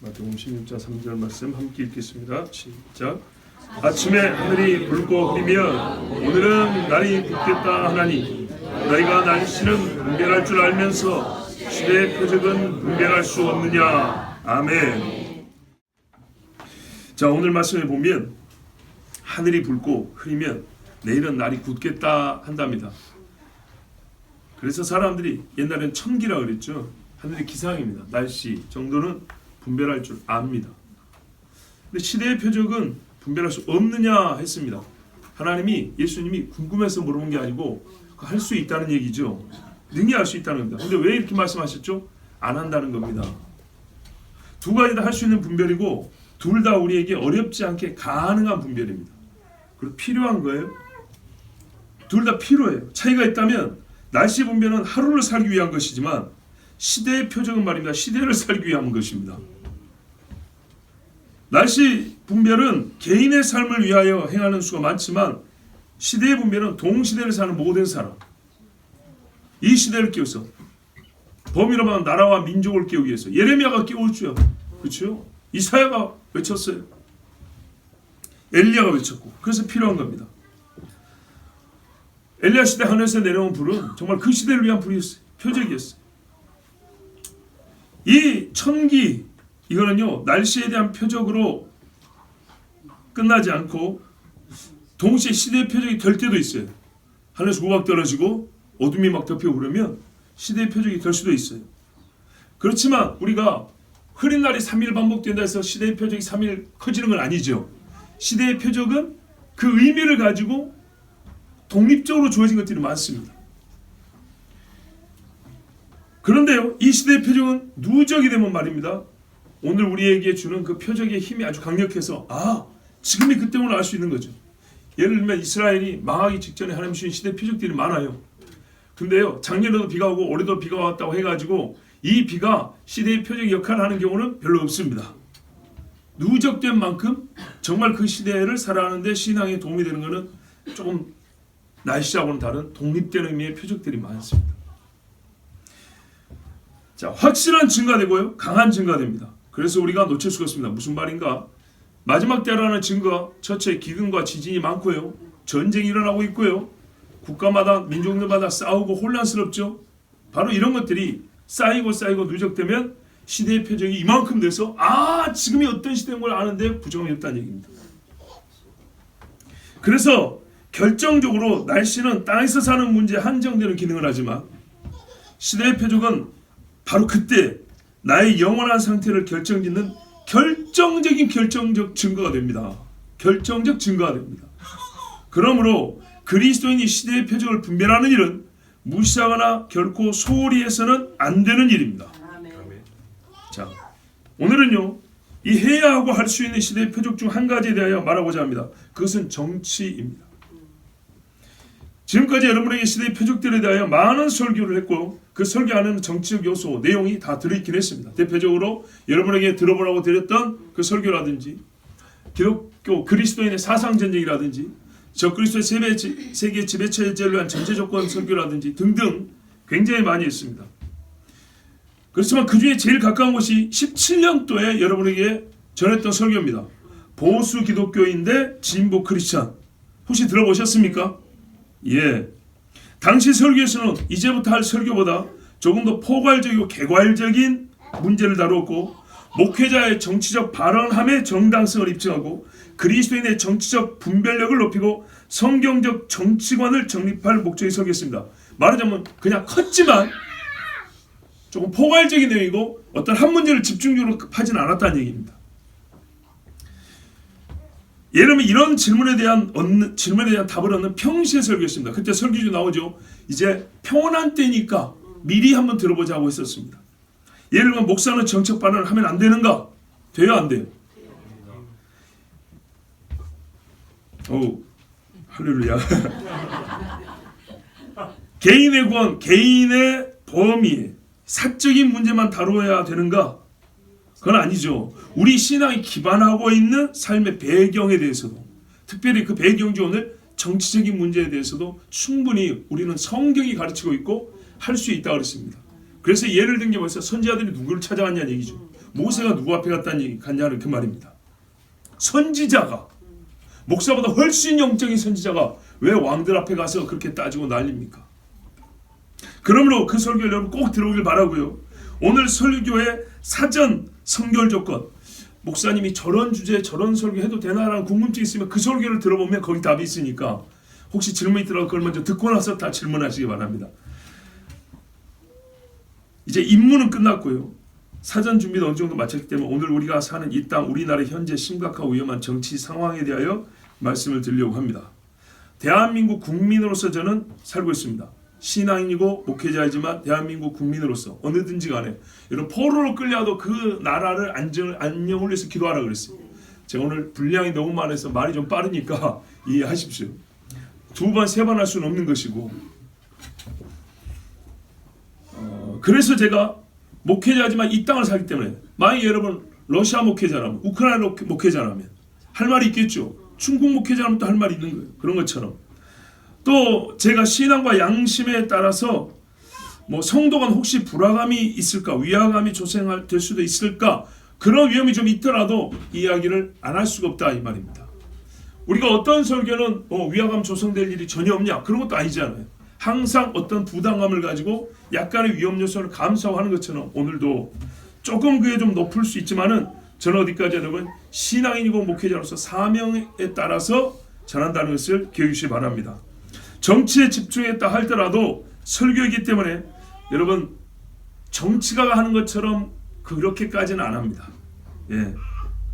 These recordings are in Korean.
마태복음 16장 3절 말씀 함께 읽겠습니다. 시작. 아침에 하늘이 붉고 흐리면 오늘은 날이 붓겠다 하나니 너희가 날씨는 분별할 줄 알면서 시대의 표적은 분별할 수 없느냐. 아멘. 자, 오늘 말씀에 보면 하늘이 붉고 흐리면 내일은 날이 굳겠다 한답니다. 그래서 사람들이 옛날엔 천기라 그랬죠. 하늘의 기상입니다. 날씨 정도는 분별할 줄 압니다. 근데 시대의 표적은 분별할 수 없느냐 했습니다. 하나님이, 예수님이 궁금해서 물어본 게 아니고 할 수 있다는 얘기죠. 능히 할 수 있다는 겁니다. 근데 왜 이렇게 말씀하셨죠? 안 한다는 겁니다. 두 가지 다 할 수 있는 분별이고 둘 다 우리에게 어렵지 않게 가능한 분별입니다. 그리고 필요한 거예요. 둘 다 필요해요. 차이가 있다면 날씨 분별은 하루를 살기 위한 것이지만 시대의 표적은 말입니다. 시대를 살기 위한 것입니다. 날씨 분별은 개인의 삶을 위하여 행하는 수가 많지만 시대의 분별은 동시대를 사는 모든 사람, 이 시대를 깨워서 범위로 말하면 나라와 민족을 깨우기 위해서 예레미야가 깨웠죠. 그렇죠? 이사야가 외쳤어요. 엘리야가 외쳤고 그래서 필요한 겁니다. 엘리야 시대 하늘에서 내려온 불은 정말 그 시대를 위한 불이었어요. 표적이었어요. 이 천기 이거는요 날씨에 대한 표적으로 끝나지 않고 동시에 시대의 표적이 될 때도 있어요. 하늘에서 우박 떨어지고 어둠이 막 덮여 그러면 시대의 표적이 될 수도 있어요. 그렇지만 우리가 흐린 날이 3일 반복된다 해서 시대의 표적이 3일 커지는 건 아니죠. 시대의 표적은 그 의미를 가지고 독립적으로 주어진 것들이 많습니다. 그런데요, 이 시대의 표적은 누적이 되면 말입니다. 오늘 우리에게 주는 그 표적의 힘이 아주 강력해서 지금이 그때문에 알 수 있는 거죠. 예를 들면 이스라엘이 망하기 직전에 하나님 주신 시대 표적들이 많아요. 근데요, 작년에도 비가 오고 올해도 비가 왔다고 해가지고 이 비가 시대의 표적 역할을 하는 경우는 별로 없습니다. 누적된 만큼 정말 그 시대를 살아가는데 신앙에 도움이 되는 것은 조금 날씨하고는 다른 독립된 의미의 표적들이 많습니다. 자, 확실한 증가되고요, 강한 증가됩니다. 그래서 우리가 놓칠 수가 없습니다. 무슨 말인가? 마지막 때라는 증거가 첫째 기근과 지진이 많고요, 전쟁이 일어나고 있고요, 국가마다 민족들마다 싸우고 혼란스럽죠. 바로 이런 것들이 쌓이고 누적되면 시대의 표적이 이만큼 돼서 지금이 어떤 시대인 걸 아는데 부정이 없다는 얘기입니다. 그래서 결정적으로 날씨는 땅에서 사는 문제에 한정되는 기능을 하지만 시대의 표적은 바로 그때 나의 영원한 상태를 결정짓는 결정적 증거가 됩니다. 결정적 증거가 됩니다. 그러므로 그리스도인이 시대의 표적을 분별하는 일은 무시하거나 결코 소홀히 해서는 안 되는 일입니다. 아멘. 자, 오늘은요, 이 해야 하고 할 수 있는 시대의 표적 중 한 가지에 대하여 말하고자 합니다. 그것은 정치입니다. 지금까지 여러분에게 시대의 표적들에 대하여 많은 설교를 했고 그 설교 안에는 정치적 요소, 내용이 다 들어있긴 했습니다. 대표적으로 여러분에게 들어보라고 드렸던 그 설교라든지 기독교 그리스도인의 사상전쟁이라든지 적그리스도의 세계 지배체제를 위한 전제조건 설교라든지 등등 굉장히 많이 했습니다. 그렇지만 그 중에 제일 가까운 것이 17년도에 여러분에게 전했던 설교입니다. 보수 기독교인데 진보 크리스찬. 혹시 들어보셨습니까? 예. 당시 설교에서는 이제부터 할 설교보다 조금 더 포괄적이고 개괄적인 문제를 다루었고 목회자의 정치적 발언함의 정당성을 입증하고 그리스도인의 정치적 분별력을 높이고 성경적 정치관을 정립할 목적이 설교했습니다. 말하자면 그냥 컸지만 조금 포괄적인 내용이고 어떤 한 문제를 집중적으로 하진 않았다는 얘기입니다. 예를 들면 이런 질문에 대한 답을 얻는 평시의 설교였습니다. 그때 설교주 나오죠. 이제 평온한 때니까 미리 한번 들어보자 하고 있었습니다. 예를 들면 목사는 정책 발언을 하면 안 되는가? 돼요, 안 돼요? 오, 할렐루야. 개인의 구원, 개인의 범위, 사적인 문제만 다루어야 되는가? 그건 아니죠. 우리 신앙이 기반하고 있는 삶의 배경에 대해서도, 특별히 그 배경 중 오늘 정치적인 문제에 대해서도 충분히 우리는 성경이 가르치고 있고 할 수 있다고 그랬습니다. 그래서 예를 든 게 벌써 선지자들이 누구를 찾아왔냐는 얘기죠. 모세가 누구 앞에 갔냐는 그 말입니다. 선지자가, 목사보다 훨씬 영적인 선지자가 왜 왕들 앞에 가서 그렇게 따지고 난립니까? 그러므로 그 설교를 여러분 꼭 들어오길 바라고요. 오늘 설교의 사전 선결 조건, 목사님이 저런 주제에 저런 설교 해도 되나라는 궁금증이 있으면 그 설교를 들어보면 거기 답이 있으니까 혹시 질문이 있더라도 그걸 먼저 듣고 나서 다 질문하시기 바랍니다. 이제 입문은 끝났고요. 사전 준비도 어느 정도 마쳤기 때문에 오늘 우리가 사는 이 땅, 우리나라의 현재 심각하고 위험한 정치 상황에 대하여 말씀을 드리려고 합니다. 대한민국 국민으로서 저는 살고 있습니다. 신앙인이고 목회자이지만 대한민국 국민으로서 어느든지 간에 여러분 포로로 끌려도 그 나라를 안녕을 위해서 기도하라 그랬어요. 제가 오늘 분량이 너무 많아서 말이 좀 빠르니까 이해하십시오. 두 번, 세 번 할 수는 없는 것이고 그래서 제가 목회자지만 이 땅을 살기 때문에 만약 여러분 러시아 목회자라면 우크라이나 목회자라면 할 말이 있겠죠. 중국 목회자라면 또 할 말이 있는 거예요. 그런 것처럼 또 제가 신앙과 양심에 따라서 뭐 성도가 혹시 불화감이 있을까, 위화감이 조성될 수도 있을까, 그런 위험이 좀 있더라도 이야기를 안 할 수가 없다 이 말입니다. 우리가 어떤 설교는 위화감 조성될 일이 전혀 없냐, 그런 것도 아니잖아요. 항상 어떤 부담감을 가지고 약간의 위험 요소를 감수하는 것처럼 오늘도 조금 그게 좀 높을 수 있지만은 저는 어디까지 여러분 신앙인이고 목회자로서 사명에 따라서 전한다는 것을 기억해 주시기 바랍니다. 정치에 집중했다 할더라도 설교이기 때문에 여러분 정치가가 하는 것처럼 그렇게까지는 안 합니다. 예.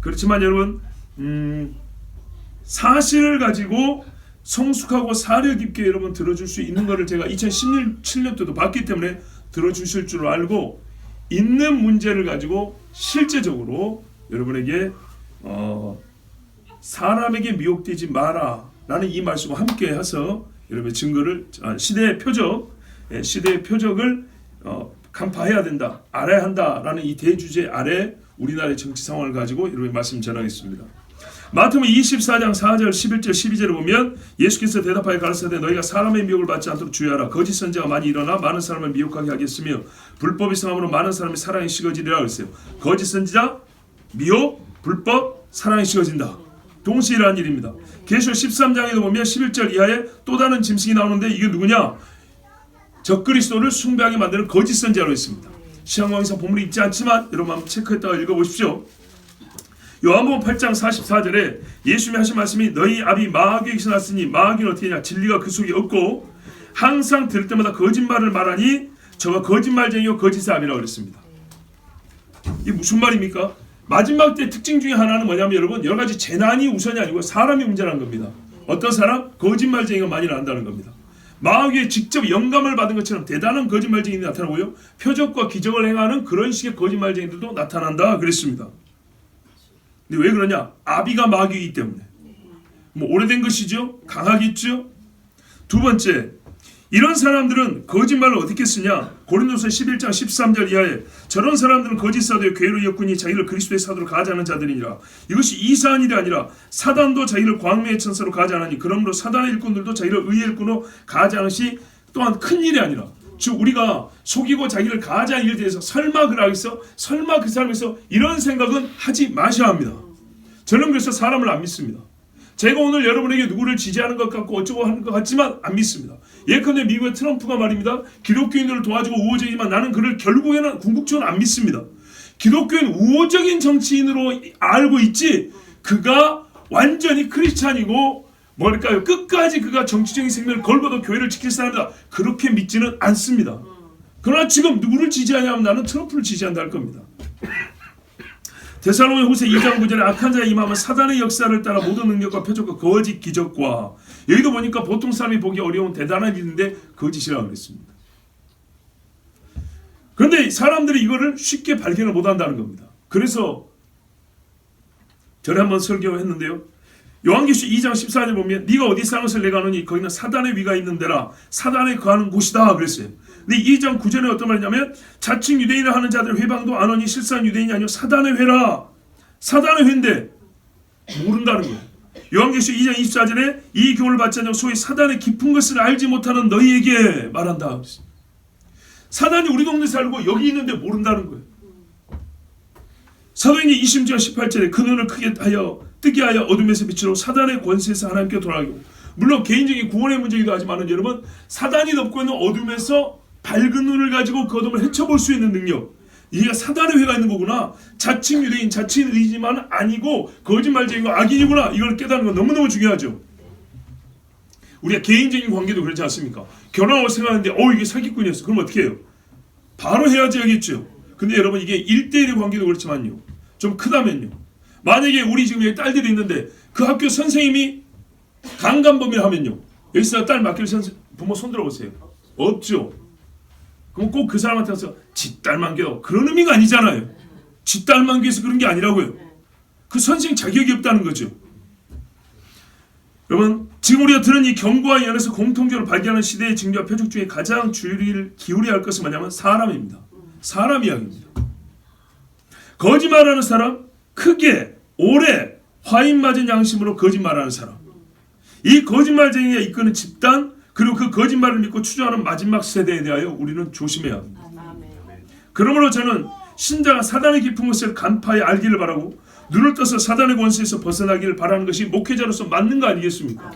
그렇지만 여러분 사실을 가지고 성숙하고 사려 깊게 여러분 들어줄 수 있는 것을 제가 2017년도도 봤기 때문에 들어주실 줄 알고 있는 문제를 가지고 실제적으로 여러분에게 사람에게 미혹되지 마라 라는 이 말씀과 함께 해서 여러분의 증거를 시대의 표적을 간파해야 된다, 알아야 한다라는 이 대주제 아래 우리나라의 정치 상황을 가지고 여러분의 말씀 전하겠습니다. 마태복음 24장 4절 11절 12절을 보면 예수께서 대답하여 가르치되 너희가 사람의 미혹을 받지 않도록 주의하라. 거짓 선지자가 많이 일어나 많은 사람을 미혹하게 하겠으며 불법이 성함으로 많은 사람의 사랑이 식어지리라 그랬어요. 거짓 선지자, 미혹, 불법, 사랑이 식어진다. 동시에 일어난 일입니다. 계시록 13장에도 보면 11절 이하에 또 다른 짐승이 나오는데 이게 누구냐? 적그리스도를 숭배하게 만드는 거짓 선지자로 있습니다. 시한강에서 본문이 있지 않지만 여러분 한번 체크했다가 읽어보십시오. 요한복음 8장 44절에 예수님이 하신 말씀이 너희 아비 마귀에게서 났으니 마귀는 어떻게 하냐? 진리가 그 속에 없고 항상 들을 때마다 거짓말을 말하니 저가 거짓말쟁이요 거짓의 아비라고 그랬습니다. 이게 무슨 말입니까? 마지막 때 특징 중에 하나는 뭐냐면 여러분 여러 가지 재난이 우선이 아니고 사람이 문제라는 겁니다. 어떤 사람? 거짓말쟁이가 많이 난다는 겁니다. 마귀에 직접 영감을 받은 것처럼 대단한 거짓말쟁이들이 나타나고요. 표적과 기적을 행하는 그런 식의 거짓말쟁이들도 나타난다 그랬습니다. 근데 왜 그러냐? 아비가 마귀이기 때문에. 뭐 오래된 것이죠? 강하겠죠? 두 번째, 이런 사람들은 거짓말을 어떻게 쓰냐? 고린도서 11장 13절 이하에 저런 사람들은 거짓 사도의 괴로 였군이 자기를 그리스도의 사도로 가하지 자들이니라. 이것이 이상한 일이 아니라 사단도 자기를 광명의 천사로 가하지 않으니 그러므로 사단의 일꾼들도 자기를 의의 일꾼으로 가하지 않은 것이 또한 큰 일이 아니라, 즉 우리가 속이고 자기를 가하지 않은 일에 대해서 설마 그러겠어? 설마 그 사람에서 이런 생각은 하지 마셔야 합니다. 저는 그래서 사람을 안 믿습니다. 제가 오늘 여러분에게 누구를 지지하는 것 같고 어쩌고 하는 것 같지만 안 믿습니다. 예컨대 미국의 트럼프가 말입니다. 기독교인들을 도와주고 우호적이지만 나는 그를 결국에는 궁극적으로 안 믿습니다. 기독교인 우호적인 정치인으로 알고 있지 그가 완전히 크리스찬이고 뭐랄까요 끝까지 그가 정치적인 생명을 걸고도 교회를 지킬 사람이다 그렇게 믿지는 않습니다. 그러나 지금 누구를 지지하냐면 나는 트럼프를 지지한다 할 겁니다. 데살로니가 후서 2장 9절에 악한 자의 임함은 사단의 역사를 따라 모든 능력과 표적과 거짓 기적과, 여기도 보니까 보통 사람이 보기 어려운 대단한 일인데 거짓이라고 그랬습니다. 그런데 사람들이 이거를 쉽게 발견을 못한다는 겁니다. 그래서 전에 한번 설교했는데요. 요한계시록 2장 14절에 보면 네가 어디 사는 것을 내가 아노니 거기는 사단의 위가 있는 데라 사단에 거하는 곳이다 그랬어요. 근데 2장 9절에 어떤 말이냐면 자칭 유대인을 하는 자들 회방도 안 오니 실상 유대인이 아니요 사단의 회라. 사단의 회인데 모른다는 거예요. 요한계시록 2장 24절에 이 교훈을 받지 않냐고 소위 사단의 깊은 것을 알지 못하는 너희에게 말한다. 사단이 우리 동네 살고 여기 있는데 모른다는 거예요. 사도행전 20장 18절에 그 눈을 크게 뜨게 하여 어둠에서 빛으로 사단의 권세에서 하나님께 돌아가고, 물론 개인적인 구원의 문제이기도 하지만 여러분, 사단이 덮고 있는 어둠에서 밝은 눈을 가지고 그 어둠을 헤쳐볼 수 있는 능력, 이게 사단의 회가 있는 거구나, 자칭 유대인, 자칭 의지만 아니고 거짓말쟁이고 악인이구나, 이걸 깨닫는 건 너무너무 중요하죠. 우리가 개인적인 관계도 그렇지 않습니까? 결혼하고 생각하는데 이게 사기꾼이었어. 그럼 어떻게 해요? 바로 헤어져야겠죠. 근데 여러분, 이게 1대1의 관계도 그렇지만요, 좀 크다면요, 만약에 우리 지금 여기 딸들이 있는데 그 학교 선생님이 강간범위를 하면요, 여기서 딸 맡길 부모 손 들어보세요. 없죠. 그럼 꼭 그 사람한테 가서 지 딸만 겨, 그런 의미가 아니잖아요. 지 딸만 겨서 그런 게 아니라고요. 그 선생 자격이 없다는 거죠. 여러분, 지금 우리가 들은 이 경고와 연에서 공통적으로 발견하는 시대의 징조와 표적 중에 가장 주의를 기울여야 할 것은 뭐냐면 사람입니다. 사람 이야기입니다. 거짓말하는 사람, 크게 오래 화인 맞은 양심으로 거짓말하는 사람, 이 거짓말쟁이가 이끄는 집단, 그리고 그 거짓말을 믿고 추종하는 마지막 세대에 대하여 우리는 조심해야 합니다. 그러므로 저는 신자가 사단의 깊은 것을 간파해 알기를 바라고, 눈을 떠서 사단의 권세에서 벗어나기를 바라는 것이 목회자로서 맞는 거 아니겠습니까?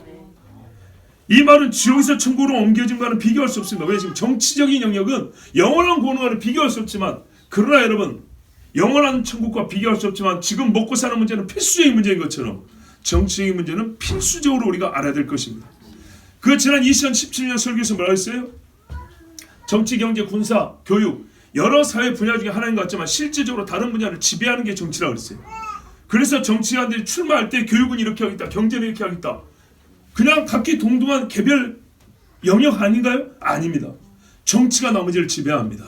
이 말은 지옥에서 천국으로 옮겨짐과는 비교할 수 없습니다. 왜? 지금 정치적인 영역은 영원한 구원과는 비교할 수 없지만, 그러나 여러분, 영원한 천국과 비교할 수 없지만 지금 먹고 사는 문제는 필수적인 문제인 것처럼 정치적인 문제는 필수적으로 우리가 알아야 될 것입니다. 그 지난 2017년 설교에서 뭐라고 했어요? 정치, 경제, 군사, 교육, 여러 사회 분야 중에 하나인 것 같지만 실질적으로 다른 분야를 지배하는 게 정치라고 그랬어요. 그래서 정치인들이 출마할 때 교육은 이렇게 하겠다, 경제는 이렇게 하겠다, 그냥 각기 동등한 개별 영역 아닌가요? 아닙니다. 정치가 나머지를 지배합니다.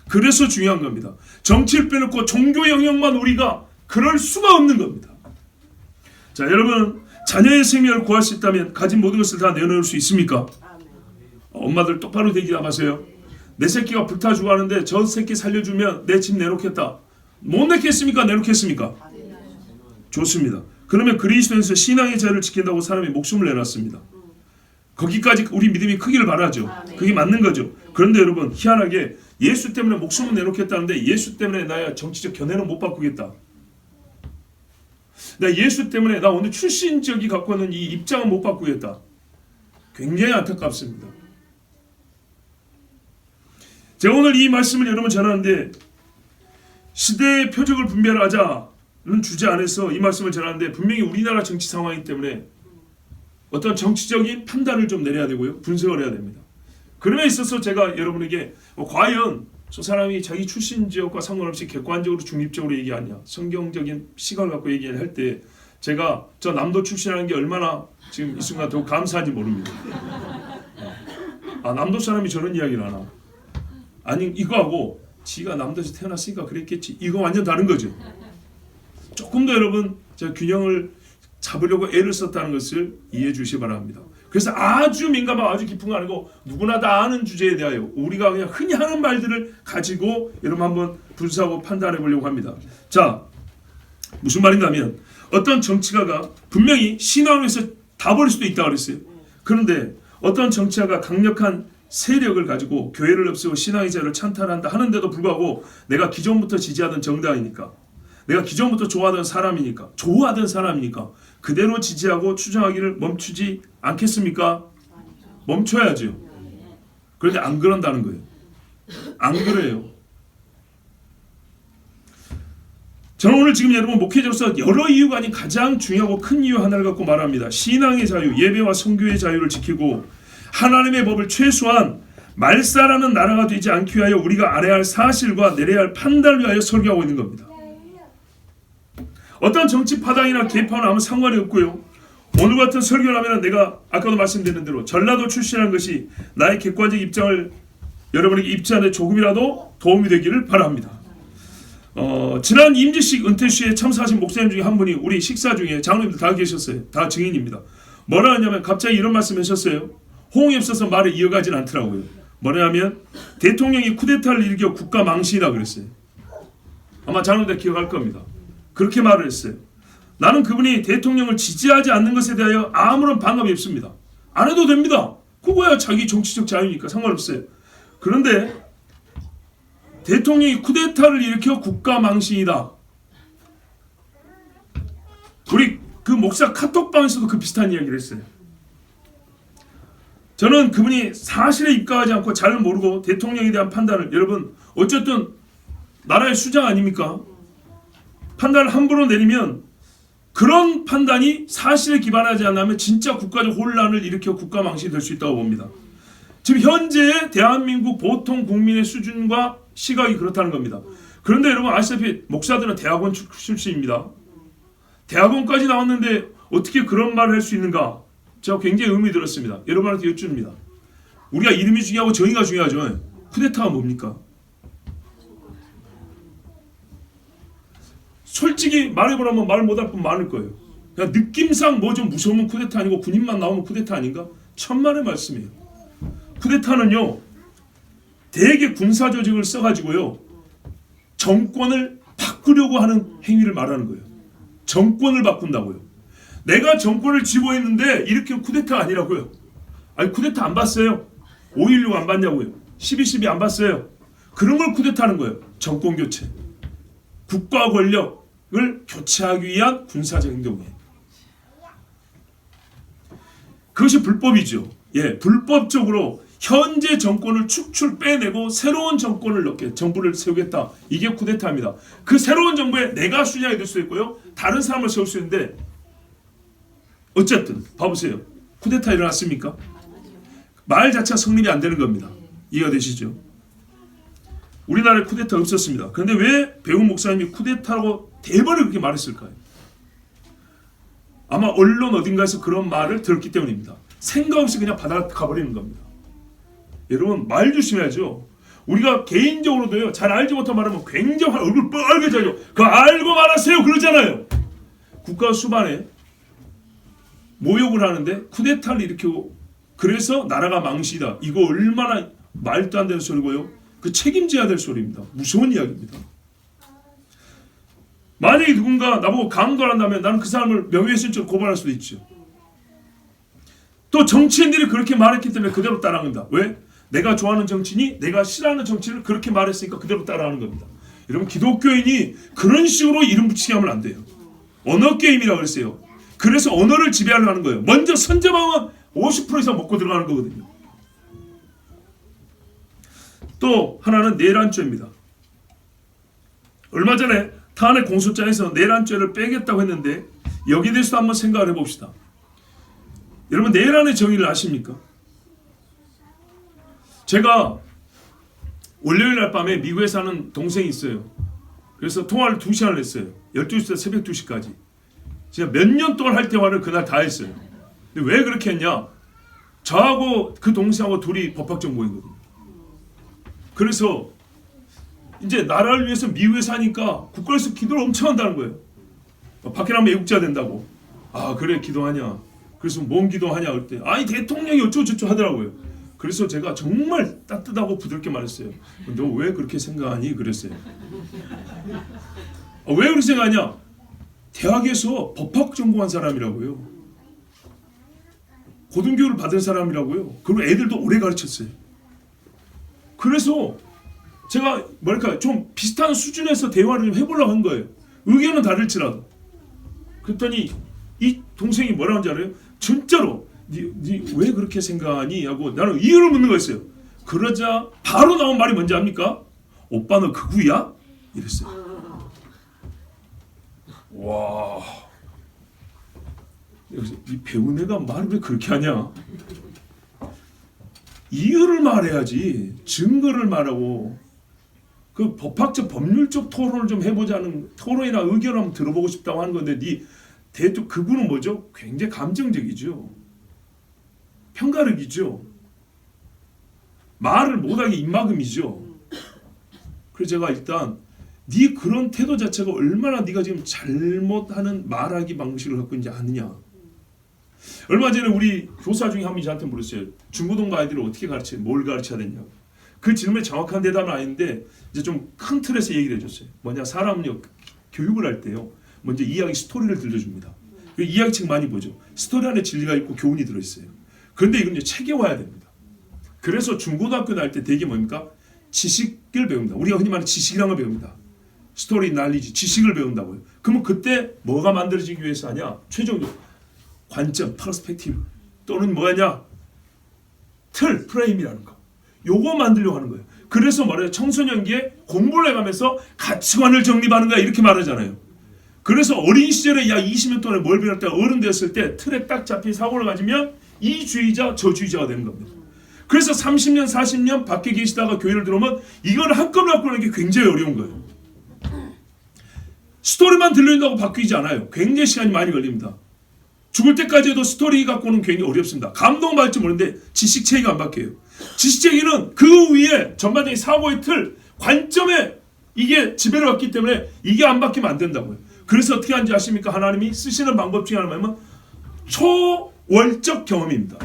그래서 중요한 겁니다. 정치를 빼놓고 종교 영역만 우리가 그럴 수가 없는 겁니다. 자, 여러분, 자녀의 생명을 구할 수 있다면 가진 모든 것을 다 내놓을 수 있습니까? 엄마들 똑바로 대기하세요. 내 새끼가 불타 죽어가는데 저 새끼 살려주면 내 집 내놓겠다. 못 내겠습니까? 내놓겠습니까? 좋습니다. 그러면 그리스도에서 신앙의 자유를 지킨다고 사람이 목숨을 내놨습니다. 거기까지 우리 믿음이 크기를 바라죠. 그게 맞는 거죠. 그런데 여러분, 희한하게 예수 때문에 목숨을 내놓겠다는데 예수 때문에 나의 정치적 견해는 못 바꾸겠다. 나 예수 때문에 나 오늘 출신적이 갖고 있는 이 입장은 못 바꾸겠다. 굉장히 안타깝습니다. 제가 오늘 이 말씀을 여러분 전하는데, 시대의 표적을 분별하자는 주제 안에서 이 말씀을 전하는데, 분명히 우리나라 정치 상황이기 때문에 어떤 정치적인 판단을 좀 내려야 되고요, 분석을 해야 됩니다. 그럼에 있어서 제가 여러분에게 과연 저 사람이 자기 출신 지역과 상관없이 객관적으로 중립적으로 얘기하냐, 성경적인 시각을 갖고 얘기할 때 제가 저 남도 출신이라는 게 얼마나 지금 이 순간 더 감사한지 모릅니다. 남도 사람이 저런 이야기를 하나, 아니 이거하고 지가 남도에서 태어났으니까 그랬겠지, 이거 완전 다른 거죠. 조금 더 여러분, 제가 균형을 잡으려고 애를 썼다는 것을 이해해 주시기 바랍니다. 그래서 아주 민감하고 아주 깊은 거 아니고 누구나 다 아는 주제에 대하여 우리가 그냥 흔히 하는 말들을 가지고 여러분 한번 분석하고 판단해 보려고 합니다. 자, 무슨 말인가면, 어떤 정치가가 분명히 신앙에서 다 버릴 수도 있다고 그랬어요. 그런데 어떤 정치가가 강력한 세력을 가지고 교회를 없애고 신앙의 자유를 찬탈한다 하는데도 불구하고, 내가 기존부터 지지하던 정당이니까, 내가 기존부터 좋아하던 사람이니까 그대로 지지하고 추정하기를 멈추지 않겠습니까? 멈춰야죠. 그런데 안 그런다는 거예요. 안 그래요. 저는 오늘 지금 여러분 목회자로서 여러 이유가 아닌 가장 중요하고 큰 이유 하나를 갖고 말합니다. 신앙의 자유, 예배와 선교의 자유를 지키고 하나님의 법을 최소한 말살하는 나라가 되지 않기 위하여 우리가 알아야 할 사실과 내려야 할 판단을 위하여 설교하고 있는 겁니다. 어떤 정치 파당이나 개파는 아무 상관이 없고요. 오늘 같은 설교를 하면 내가 아까도 말씀드린 대로 전라도 출신이라는 것이 나의 객관적 입장을 여러분에게 입지하는 조금이라도 도움이 되기를 바랍니다. 지난 임직식 은퇴식에 참석하신 목사님 중에 한 분이 우리 식사 중에 장로님들 다 계셨어요. 다 증인입니다. 뭐라 하냐면 갑자기 이런 말씀 하셨어요. 호응이 없어서 말을 이어가진 않더라고요. 뭐냐면 대통령이 쿠데타를 일으켜 국가 망신이라고 그랬어요. 아마 장로님들 기억할 겁니다. 그렇게 말을 했어요. 나는 그분이 대통령을 지지하지 않는 것에 대하여 아무런 반감이 없습니다. 안 해도 됩니다. 그거야 자기 정치적 자유니까 상관없어요. 그런데 대통령이 쿠데타를 일으켜 국가 망신이다, 그 목사 카톡방에서도 그 비슷한 이야기를 했어요. 저는 그분이 사실에 입각하지 않고 잘 모르고 대통령에 대한 판단을, 여러분 어쨌든 나라의 수장 아닙니까? 판단을 함부로 내리면 그런 판단이 사실에 기반하지 않으면 진짜 국가적 혼란을 일으켜 국가 망신이 될 수 있다고 봅니다. 지금 현재의 대한민국 보통 국민의 수준과 시각이 그렇다는 겁니다. 그런데 여러분 아시다시피 목사들은 대학원 출신입니다. 대학원까지 나왔는데 어떻게 그런 말을 할 수 있는가? 제가 굉장히 의미 들었습니다. 여러분한테 여쭙습니다. 우리가 이름이 중요하고 정의가 중요하죠. 쿠데타가 뭡니까? 솔직히 말해보라면 말 못할 분 많을 거예요. 그냥 느낌상 뭐 좀 무서우면 쿠데타 아니고 군인만 나오면 쿠데타 아닌가? 천만의 말씀이에요. 쿠데타는요, 대개 군사 조직을 써가지고요, 정권을 바꾸려고 하는 행위를 말하는 거예요. 정권을 바꾼다고요. 내가 정권을 쥐고 있는데 이렇게 쿠데타 아니라고요. 아니 쿠데타 안 봤어요? 5.16 안 봤냐고요. 12.12 안 봤어요? 그런 걸 쿠데타하는 거예요. 정권 교체. 국가 권력을 교체하기 위한 군사적 행동이에요. 그것이 불법이죠. 예, 불법적으로 현재 정권을 축출 빼내고 새로운 정권을 넣게, 정부를 세우겠다. 이게 쿠데타입니다. 그 새로운 정부에 내가 수장이 될 수도 있고요, 다른 사람을 세울 수 있는데, 어쨌든 봐보세요. 쿠데타 일어났습니까? 말 자체가 성립이 안 되는 겁니다. 이해가 되시죠? 우리나라에 쿠데타 없었습니다. 그런데 왜 배운 목사님이 쿠데타라고 대번에 그렇게 말했을까요? 아마 언론 어딘가에서 그런 말을 들었기 때문입니다. 생각 없이 그냥 받아가버리는 겁니다. 여러분 말 조심해야죠. 우리가 개인적으로도요, 잘 알지 못한 말하면 굉장히 얼굴 빨개져요. 그거 알고 말하세요 그러잖아요. 국가 수반에 모욕을 하는데 쿠데타를 일으키고 그래서 나라가 망신이다. 이거 얼마나 말도 안 되는 소리고요. 그 책임져야 될 소리입니다. 무서운 이야기입니다. 만약에 누군가 나보고 강도를 한다면 나는 그 사람을 명예훼손죄로 고발할 수도 있죠. 또 정치인들이 그렇게 말했기 때문에 그대로 따라하는 겁니다. 왜? 내가 좋아하는 정치인이 내가 싫어하는 정치인을 그렇게 말했으니까 그대로 따라하는 겁니다. 여러분 기독교인이 그런 식으로 이름 붙이게 하면 안 돼요. 언어 게임이라고 그랬어요. 그래서 언어를 지배하려고 하는 거예요. 먼저 선점하면 50% 이상 먹고 들어가는 거거든요. 또 하나는 내란죄입니다. 얼마 전에 탄핵 공소장에서 내란죄를 빼겠다고 했는데 여기에 대해서 한번 생각을 해봅시다. 여러분 내란의 정의를 아십니까? 제가 월요일 날 밤에 미국에 사는 동생이 있어요. 그래서 통화를 2시간을 했어요. 12시부터 새벽 2시까지. 제가 몇 년 동안 할 대화를 그날 다 했어요. 근데 왜 그렇게 했냐? 저하고 그 동생하고 둘이 법학전공이거든요. 그래서 이제 나라를 위해서 미국에 사니까 국가에서 기도를 엄청 한다는 거예요. 밖에 나면 애국자 된다고. 아 그래 기도하냐. 그래서 뭔 기도하냐 그럴 때 아니 대통령이 어쩌고저쩌고 하더라고요. 그래서 제가 정말 따뜻하고 부드럽게 말했어요. 너 왜 그렇게 생각하니? 그랬어요. 왜 그렇게 생각하냐? 대학에서 법학 전공한 사람이라고요. 고등교육을 받은 사람이라고요. 그리고 애들도 오래 가르쳤어요. 그래서 제가 뭐랄까 좀 비슷한 수준에서 대화를 좀 해보려고 한 거예요. 의견은 다를지라도. 그랬더니 이 동생이 뭐라고 하는지 알아요? 진짜로 니 왜 그렇게 생각하니? 하고 나는 이유를 묻는 거였어요. 그러자 바로 나온 말이 뭔지 압니까? 오빠 너 극우야? 이랬어요. 와, 여기서 이 배운 애가 말을 왜 그렇게 하냐? 이유를 말해야지 증거를 말하고 그 법학적 법률적 토론을 좀 해보자는 토론이나 의견을 한번 들어보고 싶다고 하는 건데 그분은 뭐죠? 굉장히 감정적이죠. 편가르기죠. 말을 못하게 입막음이죠. 그래서 제가 일단 네 그런 태도 자체가 얼마나 네가 지금 잘못하는 말하기 방식을 갖고 있는지 아느냐. 얼마 전에 우리 교사 중에 한 분이 저한테 물었어요. 중고등부 아이들을 어떻게 뭘 가르쳐야 되냐. 그 질문에 정확한 대답은 아닌데 이제 좀 큰 틀에서 얘기를 해줬어요. 뭐냐, 사람은요 교육을 할 때요 먼저 이야기 스토리를 들려줍니다. 이야기책 많이 보죠. 스토리 안에 진리가 있고 교훈이 들어있어요. 그런데 이건 이제 책에 와야 됩니다. 그래서 중고등학교 다닐 때 되게 뭡니까? 지식을 배웁니다. 우리가 흔히 말하는 지식이라는 걸 배웁니다. 스토리 날리지 지식을 배운다고요. 그러면 그때 뭐가 만들어지기 위해서 하냐? 최종적으로 관점, 퍼스펙티브 또는 뭐냐? 틀, 프레임이라는 거. 요거 만들려고 하는 거예요. 그래서 말해요. 청소년기에 공부를 해가면서 가치관을 정립하는 거야 이렇게 말하잖아요. 그래서 어린 시절에 야 20년 동안에 뭘 배웠다가 어른 됐을 때 틀에 딱 잡힌 사고를 가지면 이주의자 저주의자가 되는 겁니다. 그래서 30년 40년 밖에 계시다가 교회를 들어오면 이걸 한꺼번에 바꾸는 게 굉장히 어려운 거예요. 스토리만 들린다고 바뀌지 않아요. 굉장히 시간이 많이 걸립니다. 죽을 때까지 해도 스토리 갖고는 굉장히 어렵습니다. 감동받을지 모르는데 지식체계가 안 바뀌어요. 지식체계는 그 위에 전반적인 사고의 틀, 관점에 이게 지배를 받기 때문에 이게 안 바뀌면 안 된다고요. 그래서 어떻게 하는지 아십니까? 하나님이 쓰시는 방법 중에 하나는 초월적 경험입니다.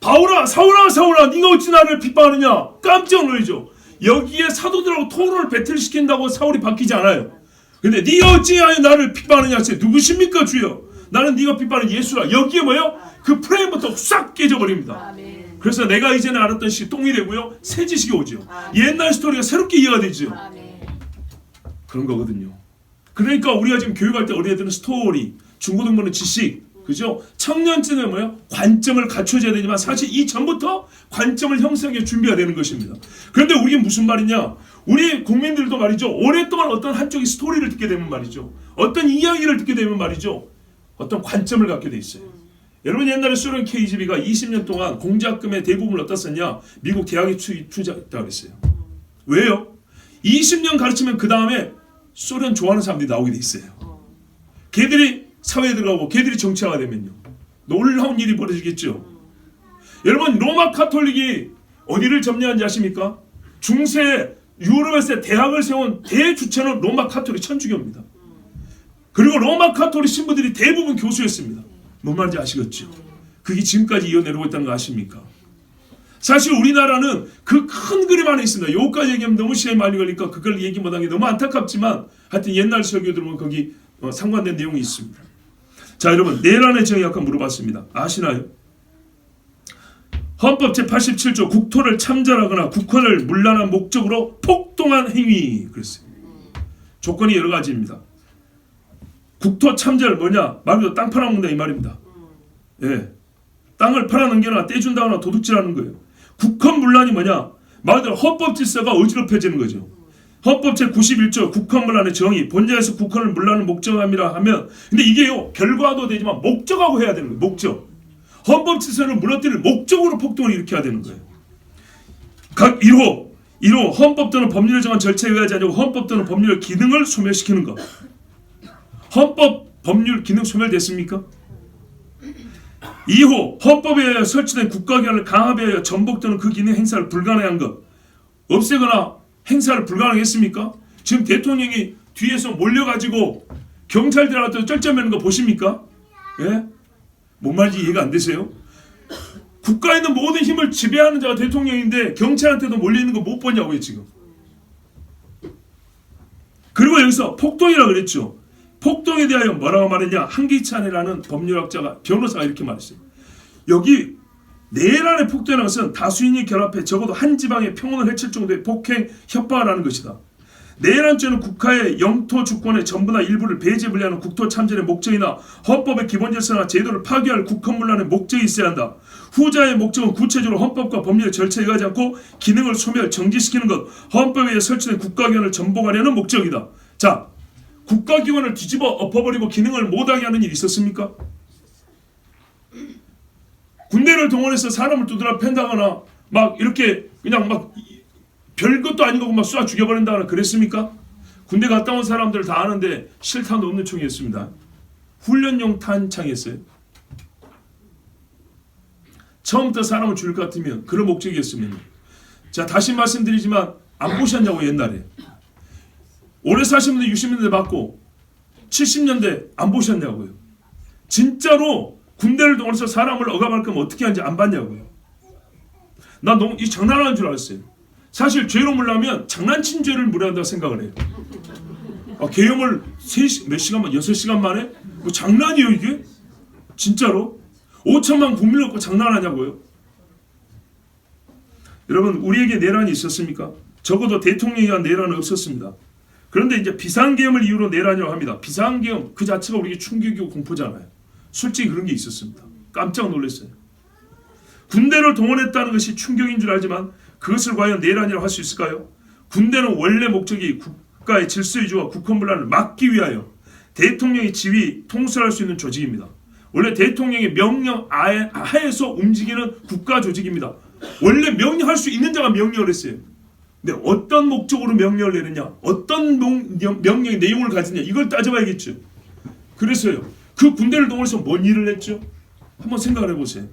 바울아, 사울아, 네가 어찌 나를 핍박하느냐? 깜짝 놀라죠. 여기에 사도들하고 토론을 배틀시킨다고 사울이 바뀌지 않아요. 근데 네가 어찌하여 나를 핍박하느냐? 누구십니까 주여? 나는 네가 핍박하는 예수라. 여기에 뭐예요? 그 프레임부터 싹 깨져버립니다. 아멘. 그래서 내가 이전에 알았던 지식이 똥이 되고요. 새 지식이 오죠. 아멘. 옛날 스토리가 새롭게 이해가 되죠. 아멘. 그런 거거든요. 그러니까 우리가 지금 교육할 때 어린애들은 스토리, 중고등부는 지식, 그죠? 청년층은 뭐예요? 관점을 갖춰줘야 되지만 사실 이 전부터 관점을 형성해 준비가 되는 것입니다. 그런데 우리게 무슨 말이냐? 우리 국민들도 말이죠. 오랫동안 어떤 한쪽의 스토리를 듣게 되면 말이죠. 어떤 이야기를 듣게 되면 말이죠. 어떤 관점을 갖게 돼 있어요. 여러분 옛날에 소련 KGB가 20년 동안 공작금의 대부분을 어디다 썼냐? 미국 대학에 투자했다고 그랬어요. 왜요? 20년 가르치면 그 다음에 소련 좋아하는 사람들이 나오게 돼 있어요. 걔들이 사회에 들어가고 걔들이 정치화가 되면요. 놀라운 일이 벌어지겠죠. 여러분 로마 카톨릭이 어디를 점령한지 아십니까? 중세 유럽에서 대학을 세운 대주체는 로마 카톨릭 천주교입니다. 그리고 로마 카톨릭 신부들이 대부분 교수였습니다. 뭔 말인지 아시겠죠? 그게 지금까지 이어내려고 있다는 거 아십니까? 사실 우리나라는 그 큰 그림 안에 있습니다. 여기까지 얘기하면 너무 시간이 많이 걸리니까 그걸 얘기 못한 게 너무 안타깝지만 하여튼 옛날 설교 들으면 거기 상관된 내용이 있습니다. 자 여러분 내란의 정의 아까 물어봤습니다. 아시나요? 헌법 제87조 국토를 참전하거나 국헌을 문란한 목적으로 폭동한 행위 그랬어요. 조건이 여러 가지입니다. 국토 참전을 뭐냐? 말 그대로 땅 팔아먹는다 이 말입니다. 예, 땅을 팔아넘기거나 떼준다거나 도둑질하는 거예요. 국헌 문란이 뭐냐? 말 그대로 헌법 질서가 어지럽혀지는 거죠. 헌법 제91조 국헌 문란의 정의 본자에서 국헌을 문란을 목적함이라 하면 근데 이게요 결과도 되지만 목적하고 해야 되는 거예요. 목적. 헌법 질서를 무너뜨릴 목적으로 폭동을 일으켜야 되는 거예요. 각 1호 헌법 또는 법률을 정한 절차에 의하지 않고 헌법 또는 법률의 기능을 소멸시키는 것. 헌법 법률 기능 소멸됐습니까? 2호 헌법에 의하여 설치된 국가기관을 강압에 의하여 전복 또는 그 기능 행사를 불가능한 것. 없애거나 행사를 불가능하게 했습니까? 지금 대통령이 뒤에서 몰려가지고 경찰 들어갔다 쩔쩔매는 거 보십니까? 예? 뭔 말인지 이해가 안 되세요? 국가에 있는 모든 힘을 지배하는 자가 대통령인데 경찰한테도 몰려있는 거 못 보냐고요 지금. 그리고 여기서 폭동이라고 그랬죠. 폭동에 대하여 뭐라고 말했냐? 한기찬이라는 법률학자가 변호사가 이렇게 말했어요. 여기 내란의 폭동이라는 것은 다수인이 결합해 적어도 한 지방의 평온을 해칠 정도의 폭행, 협박을 하는 것이다. 내란죄는 국가의 영토 주권의 전부나 일부를 배제 분리하는 국토 참전의 목적이나 헌법의 기본 질서나 제도를 파괴할 국헌문란의 목적이 있어야 한다. 후자의 목적은 구체적으로 헌법과 법률의 절차에 의하지 않고 기능을 소멸, 정지시키는 것, 헌법에 의해 설치된 국가기관을 전복하려는 목적이다. 자, 국가기관을 뒤집어 엎어버리고 기능을 못하게 하는 일이 있었습니까? 군대를 동원해서 사람을 두드려 팬다거나 막 이렇게 그냥 막 별것도 아닌 거고 막 쏴 죽여버린다거나 그랬습니까? 군대 갔다 온 사람들 다 아는데 실탄 없는 총이었습니다. 훈련용 탄창이었어요. 처음부터 사람을 죽일 것 같으면 그런 목적이었으면 자 다시 말씀드리지만 안 보셨냐고 옛날에 오래 사신 분들 60년대 받고 70년대 안 보셨냐고요. 진짜로 군대를 동원해서 사람을 억압할 거면 어떻게 하는지 안 봤냐고요. 나 너무 이 장난하는 줄 알았어요. 사실 죄로 물라면 장난친 죄를 물어야 한다고 생각을 해요. 계엄을 몇 시간만 6시간 만에 뭐 장난이에요 이게? 진짜로? 5천만 국민을 놓고 장난하냐고요. 여러분 우리에게 내란이 있었습니까? 적어도 대통령에 의한 내란은 없었습니다. 그런데 이제 비상계엄을 이유로 내란이라고 합니다. 비상계엄 그 자체가 우리에게 충격이고 공포잖아요. 솔직히 그런 게 있었습니다. 깜짝 놀랐어요. 군대를 동원했다는 것이 충격인 줄 알지만 그것을 과연 내란이라고 할 수 있을까요? 군대는 원래 목적이 국가의 질서 유지와 국헌분란을 막기 위하여 대통령의 지휘, 통솔할 수 있는 조직입니다. 원래 대통령의 명령 하에서 움직이는 국가 조직입니다. 원래 명령할 수 있는 자가 명령을 했어요. 근데 어떤 목적으로 명령을 내느냐, 어떤 명령의 내용을 가지냐, 이걸 따져봐야겠죠. 그래서요, 그 군대를 동원해서 뭔 일을 했죠? 한번 생각을 해보세요.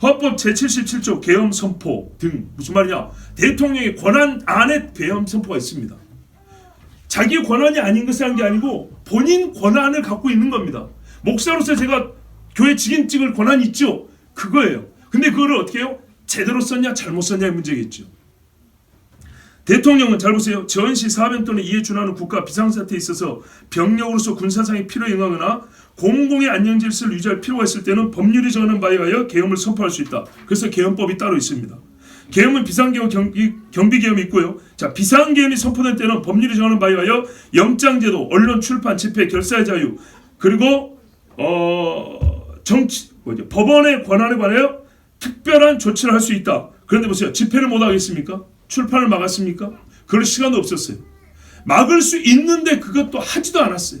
헌법 제77조 계엄 선포 등, 무슨 말이냐, 대통령의 권한 안에 계엄 선포가 있습니다. 자기 권한이 아닌 것을 한 게 아니고 본인 권한을 갖고 있는 겁니다. 목사로서 제가 교회 직인 찍을 권한이 있죠. 그거예요. 근데 그거를 어떻게 해요? 제대로 썼냐 잘못 썼냐의 문제겠죠. 대통령은 잘 보세요. 전시 사변 또는 이에 준하는 국가 비상사태에 있어서 병력으로서 군사상의 필요에 응하거나 공공의 안녕질서를 유지할 필요가 있을 때는 법률이 정하는 바에 의하여 계엄을 선포할 수 있다. 그래서 계엄법이 따로 있습니다. 계엄은 비상계엄, 경비계엄이 있고요. 자, 비상계엄이 선포될 때는 법률이 정하는 바에 의하여 영장제도, 언론, 출판, 집회, 결사의 자유, 그리고 법원의 권한에 관하여 특별한 조치를 할 수 있다. 그런데 보세요. 집회를 못 하겠습니까? 출판을 막았습니까? 그럴 시간도 없었어요. 막을 수 있는데 그것도 하지도 않았어요.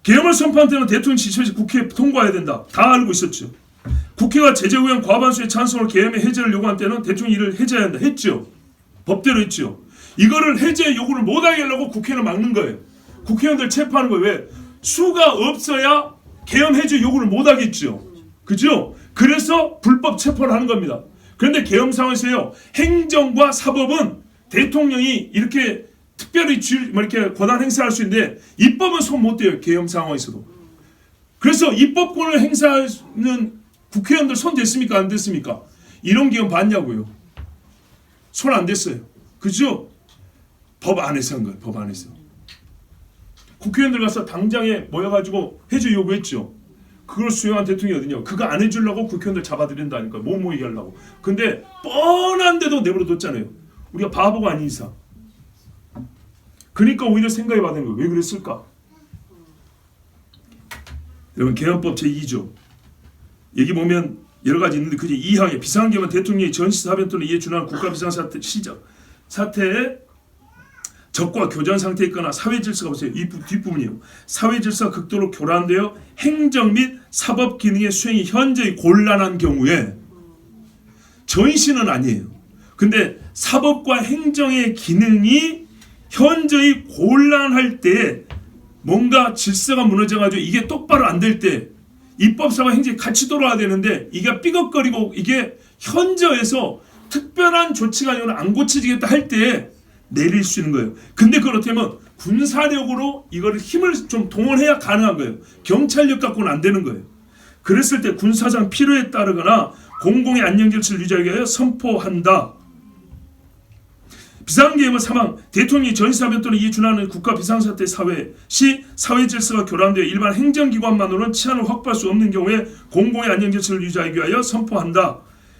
계엄을 선포한 때는 대통령 지시에서 국회에 통과해야 된다. 다 알고 있었죠. 국회가 제재의원 과반수의 찬성으로 계엄의 해제를 요구한 때는 대통령이 이를 해제해야 한다. 했죠. 법대로 했죠. 이거를 해제 요구를 못하게 하려고 국회를 막는 거예요. 국회의원들 체포하는 거예요. 왜? 수가 없어야 계엄 해제 요구를 못하겠죠. 그죠? 그래서 불법 체포를 하는 겁니다. 그런데 계엄 상황에서요, 행정과 사법은 대통령이 이렇게 특별히 이렇게 권한 행사할 수 있는데 입법은 손 못 대요. 계엄 상황에서도. 그래서 입법권을 행사하는 국회의원들 손 댔습니까? 안 댔습니까? 이런 계엄 봤냐고요. 손 안 댔어요. 그죠? 법 안에서 한 거예요. 법 안에서. 국회의원들 가서 당장에 모여가지고 해제 요구했죠. 그걸 수행한 대통령이 어디냐? 그거 안 해주려고 국회의원들 잡아들인다니까. 못 모이게 하려고. 근데 뻔한데도 내버려뒀잖아요. 우리가 바보가 아닌 이상. 그러니까 오히려 생각해 봐야 되는 거예요. 왜 그랬을까? 여러분, 계엄법 제2조 여기 보면 여러 가지 있는데 그게 2항에 비상계엄은 대통령이 전시사변 또는 이에 준하는 국가 비상사태 시작 사태에 적과 교전 상태에 있거나 사회질서가 보세요. 이 뒷부분이요. 사회질서가 극도로 교란되어 행정 및 사법 기능의 수행이 현저히 곤란한 경우에 전시는 아니에요. 근데 사법과 행정의 기능이 현저히 곤란할 때 뭔가 질서가 무너져가지고 이게 똑바로 안 될 때 입법사와 행정이 같이 돌아야 되는데 이게 삐걱거리고 이게 현저해서 특별한 조치가 아니라 안 고쳐지겠다 할 때 내릴 수 있는 거예요. 근데 그걸 어떻게 하면 군사력으로 이거를 힘을 좀 동원해야 가능한 거예요. 경찰력 갖고는 안 되는 거예요. 그랬을 때 군사상 필요에 따르거나 공공의 안녕질서를 유지하기 위하여 선포한다. 비상계엄은 3항 대통령이 전시사변 또는 이에 준하는 국가 비상사태 사회 시 사회질서가 교란되어 일반 행정기관만으로는 치안을 확보할 수 없는 경우에 공공의 안녕질서를 유지하기 위하여 선포한다.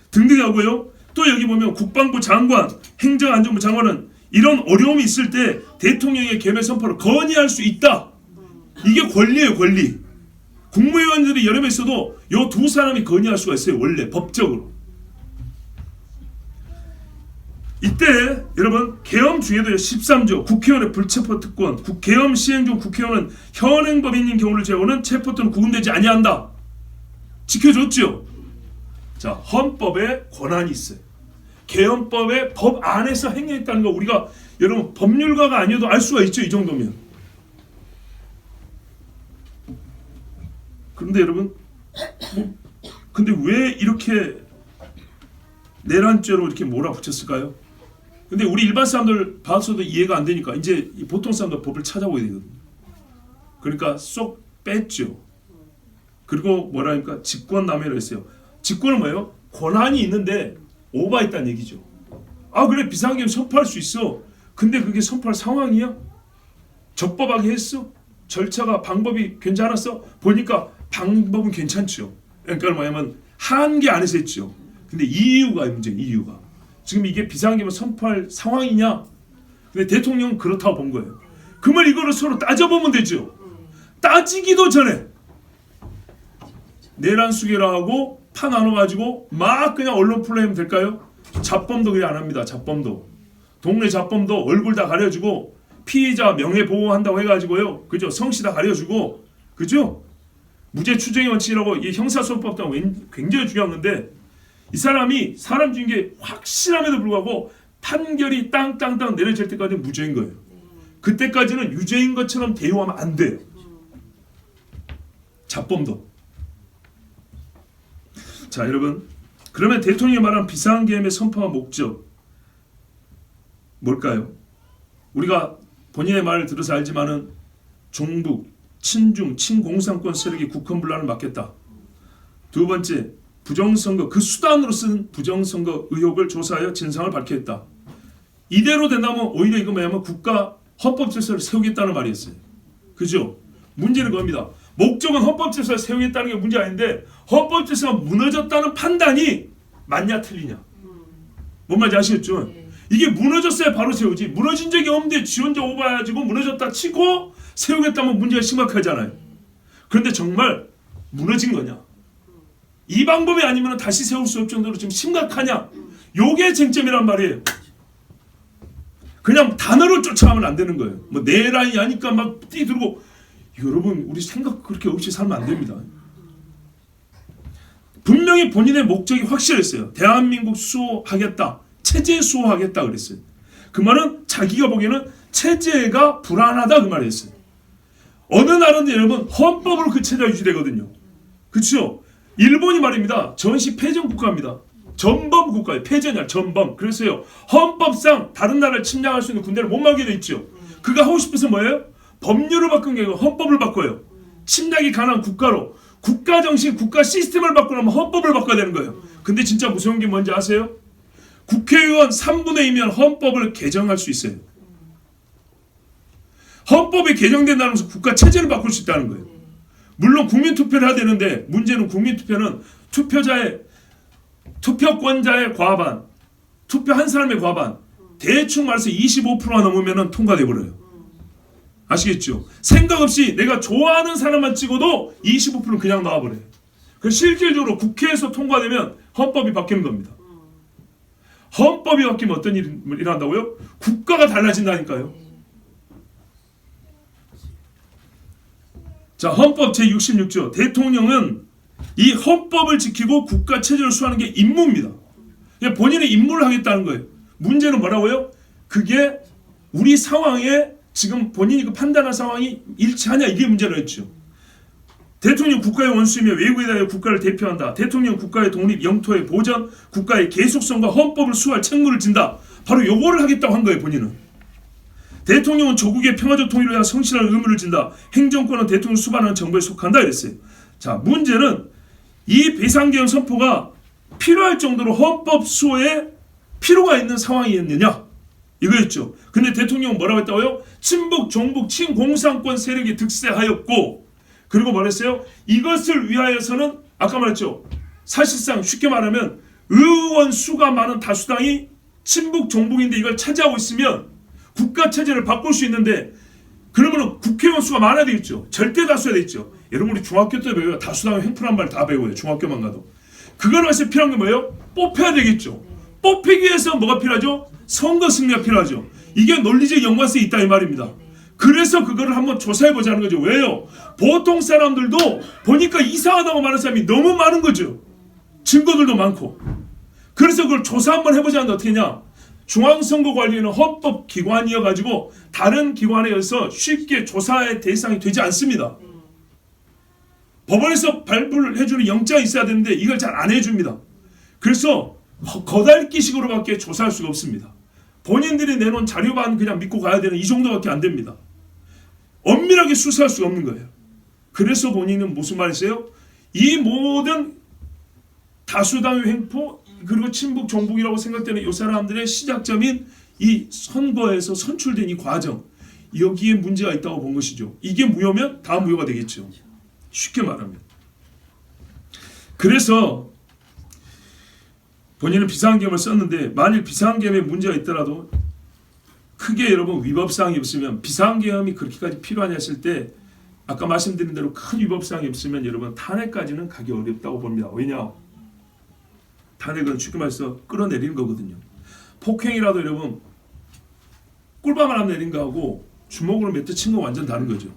등등이 하고요. 또 여기 보면 국방부 장관, 행정안전부 장관은 이런 어려움이 있을 때 대통령의 계엄 선포를 건의할 수 있다. 이게 권리예요. 권리. 국무위원들이 여러 명 있어도 이 두 사람이 건의할 수가 있어요. 원래 법적으로. 이때 여러분 계엄 중에도 13조 국회의원의 불체포 특권 계엄 시행 중 국회의원은 현행법인인 경우를 제외하고는 체포 또는 구금되지 아니한다. 지켜줬죠. 자, 헌법에 권한이 있어요. 계엄법의 법 안에서 행했다는 거 우리가 여러분 법률가가 아니어도 알 수가 있죠. 이 정도면. 그런데 여러분 근데 왜 이렇게 내란죄로 이렇게 몰아붙였을까요? 근데 우리 일반 사람들 봐서도 이해가 안 되니까 이제 보통 사람들 법을 찾아보게 되거든요. 그러니까 쏙 뺐죠. 그리고 뭐라니까 직권남용을 했어요. 직권은 뭐예요? 권한이 있는데 오버했다는 얘기죠. 아 그래 비상계엄 선포할 수 있어. 근데 그게 선포할 상황이야? 적법하게 했어? 절차가 방법이 괜찮았어? 보니까 방법은 괜찮죠. 그러니까 뭐냐면 한계 안에서 했죠. 근데 이유가 문제예요. 이유가 지금 이게 비상계엄을 선포할 상황이냐? 근데 대통령은 그렇다고 본 거예요. 그러면 이거를 서로 따져보면 되죠. 따지기도 전에 내란수계라 하고 파 나눠가지고 막 그냥 언론 플레이하면 될까요? 잡범도 그래 안 합니다. 잡범도. 동네 잡범도 얼굴 다 가려주고 피의자 명예보호한다고 해가지고요. 그죠? 성씨 다 가려주고 그죠? 무죄 추정의 원칙이라고 이 형사소송법도 굉장히 중요한 건데 이 사람이 사람 중인 게 확실함에도 불구하고 판결이 땅땅땅 내려질 때까지 무죄인 거예요. 그때까지는 유죄인 것처럼 대우하면 안 돼요. 잡범도. 자 여러분, 그러면 대통령이 말한 비상계엄의 선포와 목적 뭘까요? 우리가 본인의 말을 들어서 알지만은 종북, 친중, 친공산권 세력이 국헌 분란을 막겠다. 두 번째, 부정선거, 그 수단으로 쓴 부정선거 의혹을 조사하여 진상을 밝혀야겠다. 이대로 된다면 오히려 이거 뭐냐면 국가 헌법 질서를 세우겠다는 말이었어요. 그죠? 문제는 그겁니다. 목적은 헌법 질서를 세우겠다는 게 문제 아닌데 헌법 질서가 무너졌다는 판단이 맞냐 틀리냐. 뭔 말인지 아시겠죠? 이게 무너졌어야 바로 세우지. 무너진 적이 없는데 지 혼자 오바해가지고 무너졌다 치고 세우겠다면 문제가 심각하잖아요. 그런데 정말 무너진 거냐? 이 방법이 아니면 다시 세울 수 없을 정도로 지금 심각하냐? 요게 쟁점이란 말이에요. 그냥 단어로 쫓아가면 안 되는 거예요. 뭐 내란이 하니까 막 뛰들고. 여러분 우리 생각 그렇게 없이 살면 안 됩니다. 분명히 본인의 목적이 확실했어요. 대한민국 수호하겠다. 체제 수호하겠다 그랬어요. 그 말은 자기가 보기에는 체제가 불안하다 그 말이었어요. 어느 나라인데 여러분 헌법으로 그 체제가 유지되거든요. 그렇죠? 일본이 말입니다. 전시 패전 국가입니다. 전범 국가예요. 패전이 아니라 전범. 그래서요 헌법상 다른 나라를 침략할 수 있는 군대를 못 막게 돼 있죠. 그가 하고 싶어서 뭐예요? 법률을 바꾼 게 아니고 헌법을 바꿔요. 침략이 가능한 국가로 국가 정신, 국가 시스템을 바꾸려면 헌법을 바꿔야 되는 거예요. 근데 진짜 무서운 게 뭔지 아세요? 국회의원 3분의 2면 헌법을 개정할 수 있어요. 헌법이 개정된다는 것은 국가 체제를 바꿀 수 있다는 거예요. 물론 국민투표를 해야 되는데 문제는 국민투표는 투표권자의 과반, 투표한 사람의 과반, 대충 말해서 25%가 넘으면 통과돼 버려요. 아시겠죠? 생각 없이 내가 좋아하는 사람만 찍어도 25%는 그냥 나와버려요. 그래서 실질적으로 국회에서 통과되면 헌법이 바뀌는 겁니다. 헌법이 바뀌면 어떤 일이 일어난다고요? 국가가 달라진다니까요. 자, 헌법 제66조. 대통령은 이 헌법을 지키고 국가 체제를 수호하는 게 임무입니다. 본인의 임무를 하겠다는 거예요. 문제는 뭐라고요? 그게 우리 상황에 지금 본인이 그 판단한 상황이 일치하냐 이게 문제라했죠. 대통령 국가의 원수이며 외국에 대하여 국가를 대표한다. 대통령 국가의 독립, 영토의 보전, 국가의 계속성과 헌법을 수호할 책무를 진다. 바로 요거를 하겠다고 한 거예요. 본인은. 대통령은 조국의 평화적 통일을 위한 성실한 의무를 진다. 행정권은 대통령 수반하는 정부에 속한다 이랬어요. 자, 문제는 이 비상계엄 선포가 필요할 정도로 헌법 수호에 필요가 있는 상황이었느냐 이거였죠. 근데 대통령은 뭐라고 했다고요? 친북, 종북, 친공산권 세력이 득세하였고 그리고 말했어요. 이것을 위하여서는 아까 말했죠. 사실상 쉽게 말하면 의원 수가 많은 다수당이 친북, 종북인데 이걸 차지하고 있으면 국가 체제를 바꿀 수 있는데 그러면 국회의원 수가 많아야 되겠죠. 절대 다수야 되겠죠. 여러분 우리 중학교 때 배워요. 다수당의 횡포란 말 다 배워요. 중학교만 가도. 그걸 위해서 필요한 게 뭐예요? 뽑혀야 되겠죠. 뽑히기 위해서 뭐가 필요하죠? 선거 승리가 필요하죠. 이게 논리적 연관성이 있다 이 말입니다. 그래서 그거를 한번 조사해보자는 거죠. 왜요? 보통 사람들도 보니까 이상하다고 말하는 사람이 너무 많은 거죠. 증거들도 많고. 그래서 그걸 조사 한번 해보자는데 어떻게 하냐? 중앙선거관리위원회는 헌법기관이어가지고 다른 기관에 의해서 쉽게 조사의 대상이 되지 않습니다. 법원에서 발부를 해주는 영장이 있어야 되는데 이걸 잘 안 해줍니다. 그래서 거달기식으로밖에 조사할 수가 없습니다. 본인들이 내놓은 자료만 그냥 믿고 가야 되는 이 정도밖에 안 됩니다. 엄밀하게 수사할 수가 없는 거예요. 그래서 본인은 무슨 말이세요? 이 모든 다수당의 횡포 그리고 친북 종북이라고 생각되는 이 사람들의 시작점인 이 선거에서 선출된 이 과정 여기에 문제가 있다고 본 것이죠. 이게 무효면 다 무효가 되겠죠. 쉽게 말하면. 그래서 본인은 비상계엄을 썼는데 만일 비상계엄에 문제가 있더라도 크게 여러분 위법사항이 없으면, 비상계엄이 그렇게까지 필요하냐 했을 때 아까 말씀드린 대로 큰 위법사항이 없으면 여러분 탄핵까지는 가기 어렵다고 봅니다. 왜냐? 탄핵은 쉽게 말해서 끌어내리는 거거든요. 폭행이라도 여러분 꿀밤 하나 내린 거하고 주먹으로 몇 대 친 거 완전 다른 거죠.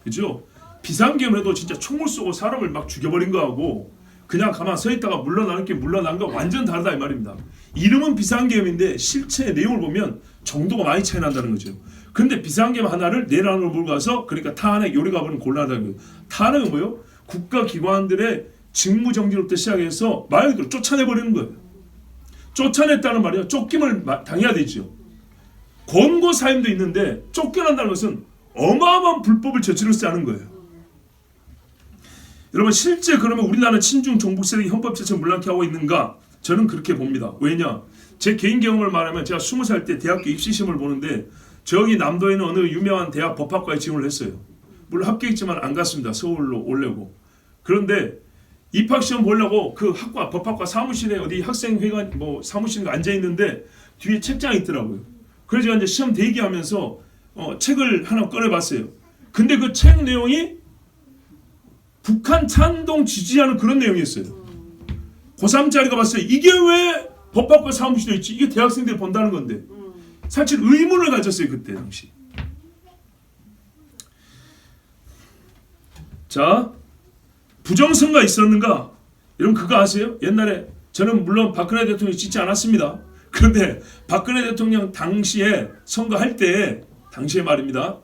그죠? 비상계엄에도 진짜 총을 쏘고 사람을 막 죽여버린 거하고 그냥 가만 서 있다가 물러나는 게 물러난 거 완전 다르다 이 말입니다. 이름은 비상계엄인데 실체 내용을 보면 정도가 많이 차이 난다는 거죠. 근데 비상계엄 하나를 내란으로 몰고 가서 그러니까 탄핵 요리가 버는 곤란하다는 거예요. 탄핵은 뭐예요? 국가기관들의 직무정지로부터 시작해서 말 그대로 쫓아내버리는 거예요. 쫓아냈다는 말이요. 쫓김을 당해야 되죠. 권고사임도 있는데 쫓겨난다는 것은 어마어마한 불법을 저질렀다는 거예요. 여러분 실제 그러면 우리나라는 친중 종북 세력이 헌법 제정을 물랑케 하고 있는가? 저는 그렇게 봅니다. 왜냐? 제 개인 경험을 말하면 제가 20살 때 대학교 입시시험을 보는데 저기 남도에 있는 어느 유명한 대학 법학과에 지원을 했어요. 물론 합격했지만 안 갔습니다. 서울로 오려고. 그런데 입학시험 보려고 그 학과 법학과 사무실에 어디 학생회관 뭐 사무실에 앉아 있는데 뒤에 책장이 있더라고요. 그래서 제가 이제 시험 대기하면서 책을 하나 꺼내봤어요. 근데 그 책 내용이 북한 찬동 지지하는 그런 내용이었어요. 고3짜리가 봤어요. 이게 왜 법학과 사무실에 있지? 이게 대학생들이 본다는 건데. 사실 의문을 가졌어요. 그때 당시. 자, 부정선거가 있었는가? 여러분 그거 아세요? 옛날에 저는 물론 박근혜 대통령이 찍지 않았습니다. 그런데 박근혜 대통령 당시에 선거할 때 당시에 말입니다.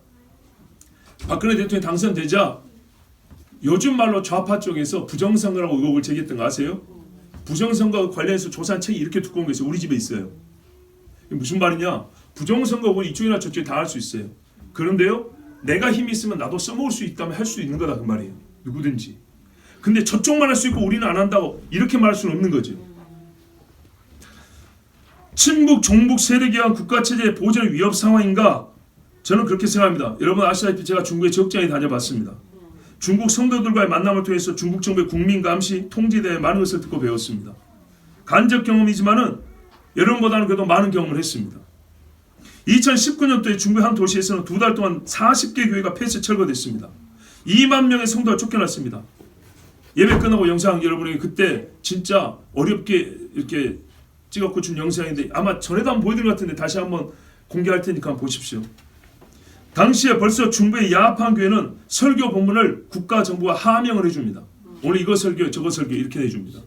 박근혜 대통령이 당선되자 요즘 말로 좌파 쪽에서 부정선거라고 의혹을 제기했던 거 아세요? 부정선거 관련해서 조사한 책이 이렇게 두꺼운 게 있어요. 우리 집에 있어요. 무슨 말이냐? 부정선거는 이쪽이나 저쪽에 다 할 수 있어요. 그런데요, 내가 힘이 있으면 나도 써먹을 수 있다면 할 수 있는 거다 그 말이에요. 누구든지. 근데 저쪽만 할 수 있고 우리는 안 한다고 이렇게 말할 수는 없는 거죠. 친북 종북 세력에 의한 국가체제의 보존의 위협 상황인가? 저는 그렇게 생각합니다. 여러분 아시다시피 제가 중국에 적잖이 다녀봤습니다. 중국 성도들과의 만남을 통해서 중국 정부의 국민 감시, 통제에 대해 많은 것을 듣고 배웠습니다. 간접 경험이지만은 여러분보다는 그래도 많은 경험을 했습니다. 2019년도에 중국 한 도시에서는 2달 동안 40개 교회가 폐쇄 철거됐습니다. 2만 명의 성도가 쫓겨났습니다. 예배 끝나고 영상 여러분에게 그때 진짜 어렵게 이렇게 찍었고 준 영상인데 아마 전에도 한번 보여드린 것 같은데 다시 한번 공개할 테니까 한번 보십시오. 당시에 벌써 중부의 야합한 교회는 설교 본문을 국가 정부가 하명을 해줍니다. 오늘 이거 설교 저거 설교 이렇게 해줍니다.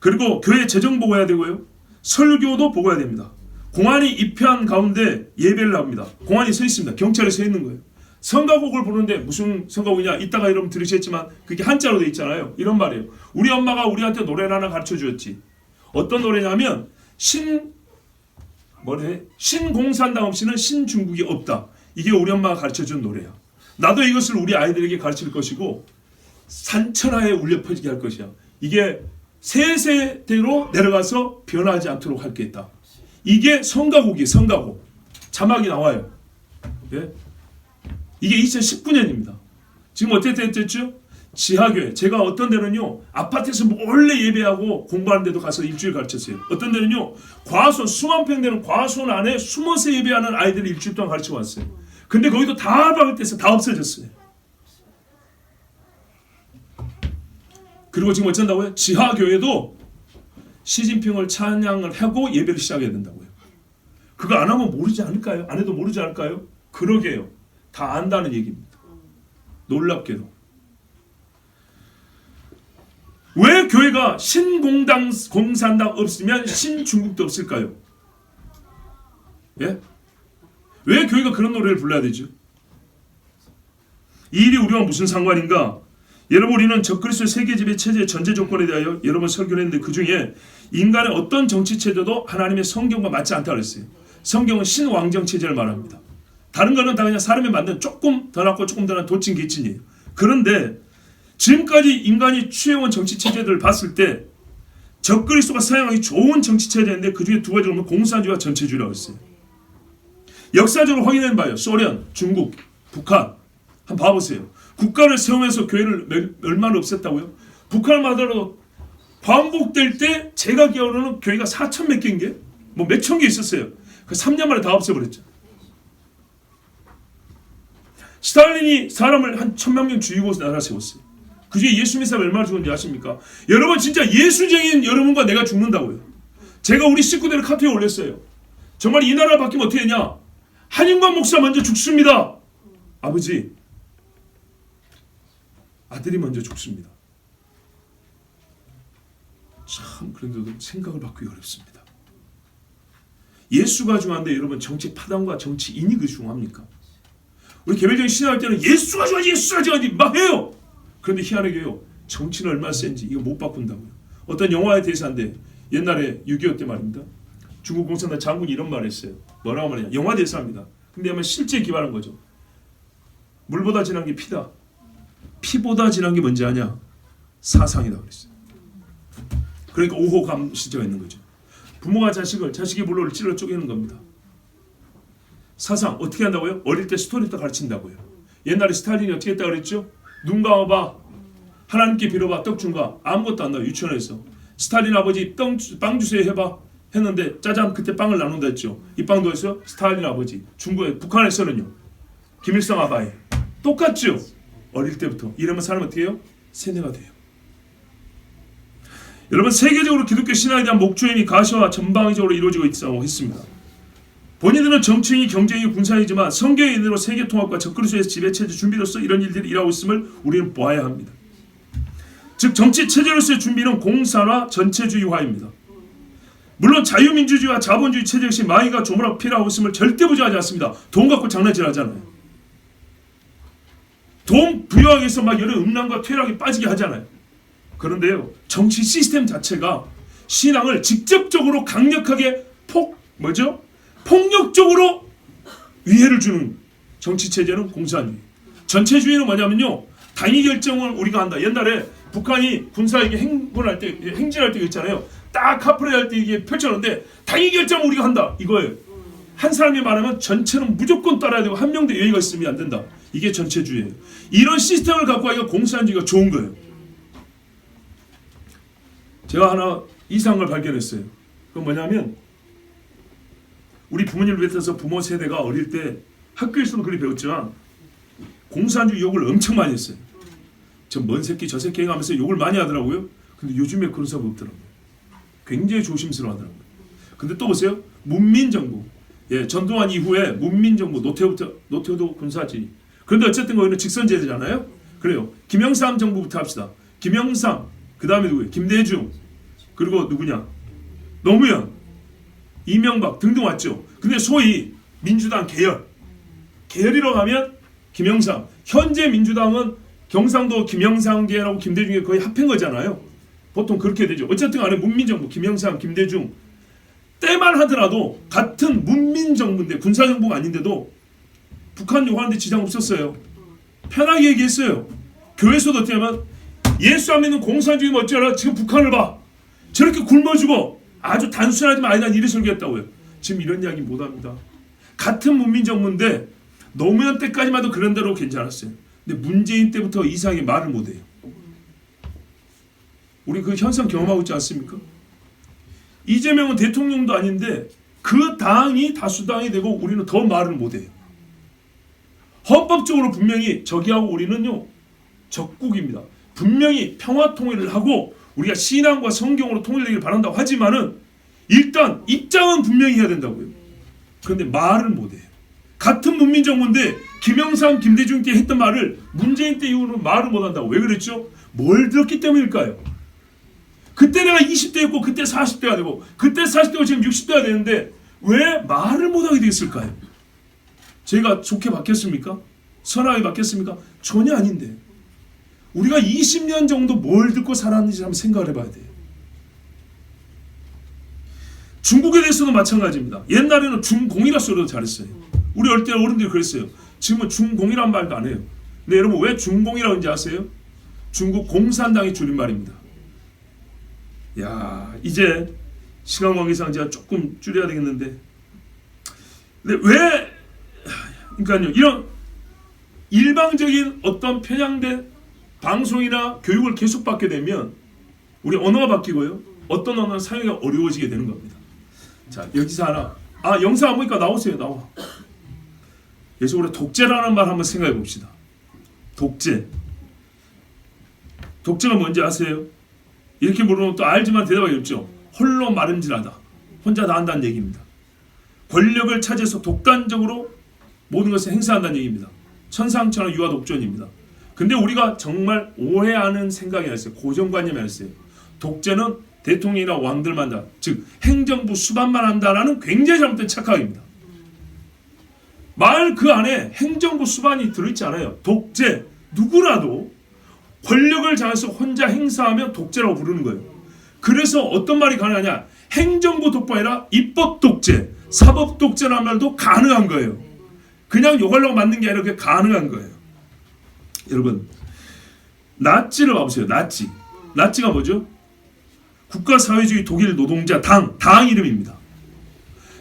그리고 교회 재정 보고해야 되고요. 설교도 보고해야 됩니다. 공안이 입회한 가운데 예배를 합니다. 공안이 서 있습니다. 경찰이 서 있는 거예요. 성가곡을 부르는데 무슨 성가곡이냐? 이따가 여러분 들으셨지만 그게 한자로 돼 있잖아요. 이런 말이에요. 우리 엄마가 우리한테 노래를 하나 가르쳐 주었지. 어떤 노래냐면 신공산당 없이는 신중국이 없다. 이게 우리 엄마가 가르쳐준 노래야. 나도 이것을 우리 아이들에게 가르칠 것이고 산천하에 울려 퍼지게 할 것이야. 이게 세세대로 내려가서 변하지 않도록 할 게 있다. 이게 성가곡이에요. 성가곡. 자막이 나와요. 예? 이게 2019년입니다. 지금 어떻게 됐죠? 지하교회. 제가 어떤 데는요 아파트에서 몰래 예배하고 공부하는 데도 가서 일주일 가르쳤어요. 어떤 데는요 과수원 수만 평 되는 과수원 안에 숨어서 예배하는 아이들을 일주일 동안 가르쳐 왔어요. 근데 거기도 다 박을때서 다 없어졌어요. 그리고 지금 어쩐다고요? 지하교회도 시진핑을 찬양을 하고 예배를 시작해야 된다고요. 그거 안 하면 모르지 않을까요? 안 해도 모르지 않을까요? 그러게요. 다 안다는 얘기입니다. 놀랍게도. 왜 교회가 공산당 없으면 신중국도 없을까요? 예? 왜 교회가 그런 노래를 불러야 되죠? 이 일이 우리와 무슨 상관인가? 여러분 우리는 적그리스도의 세계지배 체제의 전제 조건에 대하여 여러 번 설교를 했는데 그 중에 인간의 어떤 정치 체제도 하나님의 성경과 맞지 않다고 했어요. 성경은 신왕정 체제를 말합니다. 다른 거는 다 그냥 사람이 만든 조금 더 낫고 조금 더 나은 도찐 개찐이에요. 그런데 지금까지 인간이 취해온 정치 체제들을 봤을 때 적그리스도가 사용하기 좋은 정치 체제인데 그 중에 두 가지를 보면 공산주의와 전체주의라고 했어요. 역사적으로 확인해 봐요. 소련, 중국, 북한 한번 봐보세요. 국가를 세우면서 교회를 얼마나 없앴다고요? 북한마다로 반복될 때 제가 기억으로는 교회가 4천 몇 개인 게 뭐 몇천 개 있었어요. 그 3년 만에 다 없애버렸죠. 스탈린이 사람을 한 1000만 명 죽이고 나라 세웠어요. 그중에 예수 믿는 사람 얼마나 죽었는지 아십니까? 여러분 진짜 예수쟁이인 여러분과 내가 죽는다고요. 제가 우리 식구들을 카톡에 올렸어요. 정말 이 나라 바뀌면 어떻게 되냐? 한인관 목사 먼저 죽습니다. 아버지, 아들이 먼저 죽습니다. 참 그런데도 생각을 바꾸기 어렵습니다. 예수가 중요한데 여러분 정치 파당과 정치인이 그 중요합니까? 우리 개별적인 신앙할 때는 예수가 중요하지, 예수가 중요하지 막 해요. 그런데 희한하게요, 정치는 얼마나 센지 이거 못 바꾼다고요. 어떤 영화의 대사인데 옛날에 6.25 때 말입니다. 중국 공산당 장군이 이런 말을 했어요. 뭐라고 말하냐? 영화 대사입니다. 근데 아마 실제 기반한 거죠. 물보다 진한 게 피다. 피보다 진한 게 뭔지 아냐? 사상이다 그랬어요. 그러니까 오호감 시제가 있는 거죠. 부모가 자식의 물로를 찔러 쪼개는 겁니다. 사상 어떻게 한다고요? 어릴 때 스토리부터 가르친다고요. 옛날에 스탈린이 어떻게 했다 그랬죠? 눈 감아봐, 하나님께 빌어봐, 떡 준가? 아무것도 안 나와요. 유치원에서 스탈린 아버지 빵 주세요 해봐 했는데 짜잔 그때 빵을 나눈다 했죠. 이 빵도 했어요. 스탈린 아버지. 중국에 북한에서는요 김일성 아바이. 똑같죠. 어릴 때부터 이러면 사람 어떻게 해요? 세뇌가 돼요. 여러분 세계적으로 기독교 신앙에 대한 목조임이 가시화 전방위적으로 이루어지고 있다고 했습니다. 본인들은 정치인이 경제인이 군사이지만 성경의 인으로 세계 통합과 적그리스도의 지배체제 준비로서 이런 일들이 일하고 있음을 우리는 보아야 합니다. 즉 정치 체제로서의 준비는 공산화 전체주의화입니다. 물론 자유민주주의와 자본주의 체제 역시 마이가 조물하고 필요하고 있음을 절대 부정하지 않습니다. 돈 갖고 장난질 하잖아요. 돈 부여하기 위해서 막 여러 음란과 퇴락에 빠지게 하잖아요. 그런데요, 정치 시스템 자체가 신앙을 직접적으로 강력하게 폭력적으로 위해를 주는 정치 체제는 공산주의. 전체주의는 뭐냐면요, 당위 결정을 우리가 한다. 옛날에 북한이 군사에게 행진할 때 있잖아요. 딱 카프레 할 때 이게 펼쳐놓는데 당위 결정을 우리가 한다. 이거예요. 한 사람이 말하면 전체는 무조건 따라야 되고 한 명도 예의가 있으면 안 된다. 이게 전체주의예요. 이런 시스템을 갖고 하기가 공산주의가 좋은 거예요. 제가 하나 이상한 걸 발견했어요. 그건 뭐냐면 우리 부모님을 비롯해서 부모 세대가 어릴 때 학교에서도 그리 배웠지만 공산주의 욕을 엄청 많이 했어요. 저 먼 새끼 저 새끼 하면서 욕을 많이 하더라고요. 근데 요즘에 그런 사람 없더라고요. 굉장히 조심스러워 하더라고요. 근데 또 보세요. 문민정부. 예, 전두환 이후에 문민정부, 노태우도 군사지. 그런데 어쨌든 거기는 직선제잖아요. 그래요. 김영삼 정부부터 합시다. 김영삼, 그 다음에 누구예요? 김대중, 그리고 누구냐? 노무현, 이명박 등등 왔죠. 근데 소위 민주당 계열이라고 하면 김영삼. 현재 민주당은 경상도 김영삼계라고 김대중이 거의 합한 거잖아요. 보통 그렇게 되죠. 어쨌든 간에 문민정부, 김영삼, 김대중 때만 하더라도 같은 문민정부인데 군사정부가 아닌데도 북한 요구하는데 지장 없었어요. 편하게 얘기했어요. 교회에서도 어떻게 하면 예수 안 믿는 공산주의면 어쩌라. 지금 북한을 봐. 저렇게 굶어 죽어. 아주 단순하지만 아니 난 이래 설교했다고요. 지금 이런 이야기 못합니다. 같은 문민정부인데 노무현 때까지만 해도 그런 대로 괜찮았어요. 근데 문재인 때부터 이상하게 말을 못해요. 우리 그 현상 경험하고 있지 않습니까? 이재명은 대통령도 아닌데 그 당이 다수당이 되고 우리는 더 말을 못해요. 헌법적으로 분명히 저기하고 우리는요 적국입니다. 분명히 평화 통일을 하고 우리가 신앙과 성경으로 통일되기를 바란다고 하지만은 일단 입장은 분명히 해야 된다고요. 그런데 말을 못해요. 같은 문민정부인데 김영삼, 김대중 때 했던 말을 문재인 때 이후로는 말을 못한다고. 왜 그랬죠? 뭘 들었기 때문일까요? 그때 내가 20대였고 그때 40대가 되고 그때 40대고 지금 60대가 되는데 왜 말을 못하게 됐을까요? 제가 좋게 바뀌었습니까? 선하게 바뀌었습니까? 전혀 아닌데 우리가 20년 정도 뭘 듣고 살았는지 한번 생각을 해봐야 돼요. 중국에 대해서도 마찬가지입니다. 옛날에는 중공이라 소리도 잘했어요. 우리 어릴 때 어른들이 그랬어요. 지금은 중공이란 말도 안 해요. 근데 여러분 왜 중공이라고 하는지 아세요? 중국 공산당의 줄임말입니다. 야, 이제 시간 관계상 제가 조금 줄여야 되겠는데, 근데 왜, 그러니까요, 이런 일방적인 어떤 편향된 방송이나 교육을 계속 받게 되면 우리 언어가 바뀌고요, 어떤 언어는 사용이 어려워지게 되는 겁니다. 자, 여기서 하나 영상 안 보니까 나오세요. 나와. 그래서 우리 독재라는 말 한번 생각해 봅시다. 독재. 독재가 뭔지 아세요? 이렇게 물으면 또 알지만 대답하기 없죠. 홀로 마름질하다. 혼자 다 한다는 얘기입니다. 권력을 차지해서 독단적으로 모든 것을 행사한다는 얘기입니다. 천상천하 유아 독존입니다. 근데 우리가 정말 오해하는 생각이 있어요. 고정관념이 있어요. 독재는 대통령이나 왕들만 한다. 즉 행정부 수반만 한다라는 굉장히 잘못된 착각입니다. 말 그 안에 행정부 수반이 들어있지 않아요. 독재. 누구라도 권력을 장해서 혼자 행사하면 독재라고 부르는 거예요. 그래서 어떤 말이 가능하냐? 행정부 독재가 아니라 입법 독재, 사법 독재라는 말도 가능한 거예요. 그냥 욕하려고 만든 게 아니라 그게 가능한 거예요. 여러분, 나치를 봐보세요. 나치가 뭐죠? 국가사회주의 독일 노동자 당 이름입니다.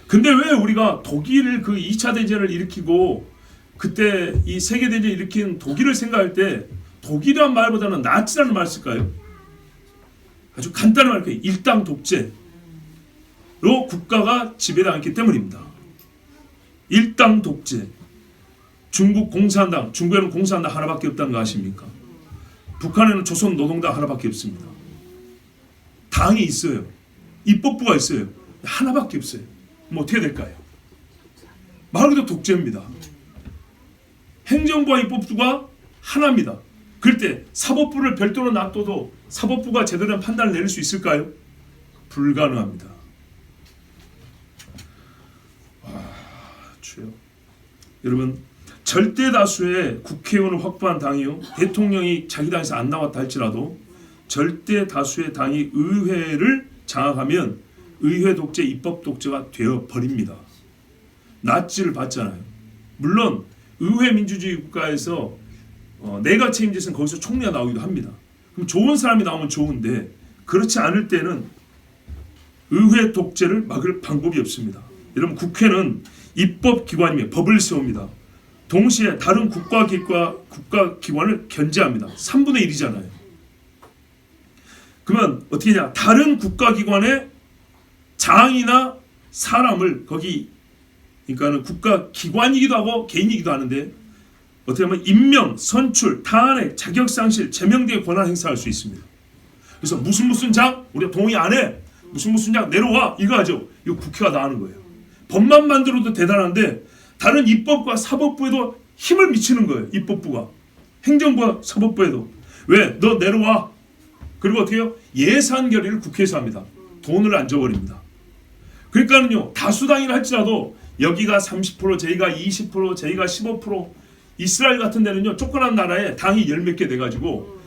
근데 왜 우리가 독일을 그 2차 대전을 일으키고 그때 이 세계대전을 일으킨 독일을 생각할 때 독일이란 말보다는 나치라는 말을 쓸까요? 아주 간단한 말이에요. 일당 독재로 국가가 지배당했기 때문입니다. 일당 독재. 중국 공산당, 중국에는 공산당 하나밖에 없다는 거 아십니까? 북한에는 조선 노동당 하나밖에 없습니다. 당이 있어요. 입법부가 있어요. 하나밖에 없어요. 뭐 어떻게 될까요? 말 그대로 독재입니다. 행정부와 입법부가 하나입니다. 그럴 때 사법부를 별도로 놔둬도 사법부가 제대로 된 판단을 내릴 수 있을까요? 불가능합니다. 주여. 여러분, 절대 다수의 국회의원을 확보한 당이요, 대통령이 자기 당에서 안 나왔다 할지라도 절대 다수의 당이 의회를 장악하면 의회 독재, 입법 독재가 되어 버립니다. 나치를 봤잖아요. 물론 의회 민주주의 국가에서 내가 책임지는 거기서 총리가 나오기도 합니다. 그럼 좋은 사람이 나오면 좋은데 그렇지 않을 때는 의회 독재를 막을 방법이 없습니다. 여러분, 국회는 입법기관이며 법을 세웁니다. 동시에 다른 국가기관을 견제합니다. 3분의 1이잖아요. 그러면 어떻게 하냐? 다른 국가기관의 장이나 사람을 거기, 그러니까는 국가기관이기도 하고 개인이기도 하는데 어떻게 하면 임명, 선출, 탄핵, 자격상실, 제명 등의 권한 행사할 수 있습니다. 그래서 무슨 장 우리가 동의 안 해. 무슨 장 내려와. 이거 하죠. 이거 국회가 다 하는 거예요. 법만 만들어도 대단한데 다른 입법과 사법부에도 힘을 미치는 거예요. 입법부가. 행정부와 사법부에도. 왜? 너 내려와. 그리고 어떻게 해요? 예산 결의를 국회에서 합니다. 돈을 안 줘버립니다. 그러니까는요, 다수당이라 할지라도 여기가 30%, 저희가 20%, 저희가 15%, 이스라엘 같은 데는요, 조그만 나라에 당이 열 몇 개 돼가지고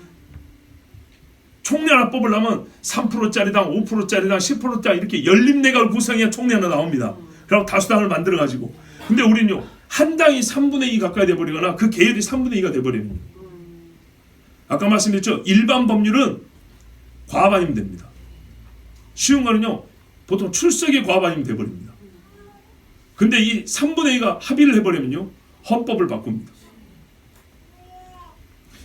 총리 하나 뽑으려면 3%짜리당, 5%짜리당, 10%짜리 이렇게 연립내각을 구성해야 총리 하나 나옵니다. 그리고 다수당을 만들어가지고. 근데 우리는요, 한 당이 3분의 2 가까이 돼버리거나 그 계열이 3분의 2가 돼버립니다. 아까 말씀드렸죠? 일반 법률은 과반 아니면 됩니다. 쉬운 거는요, 보통 출석의 과반 아니면 돼버립니다. 근데 이 3분의 2가 합의를 해버리면요, 헌법을 바꿉니다.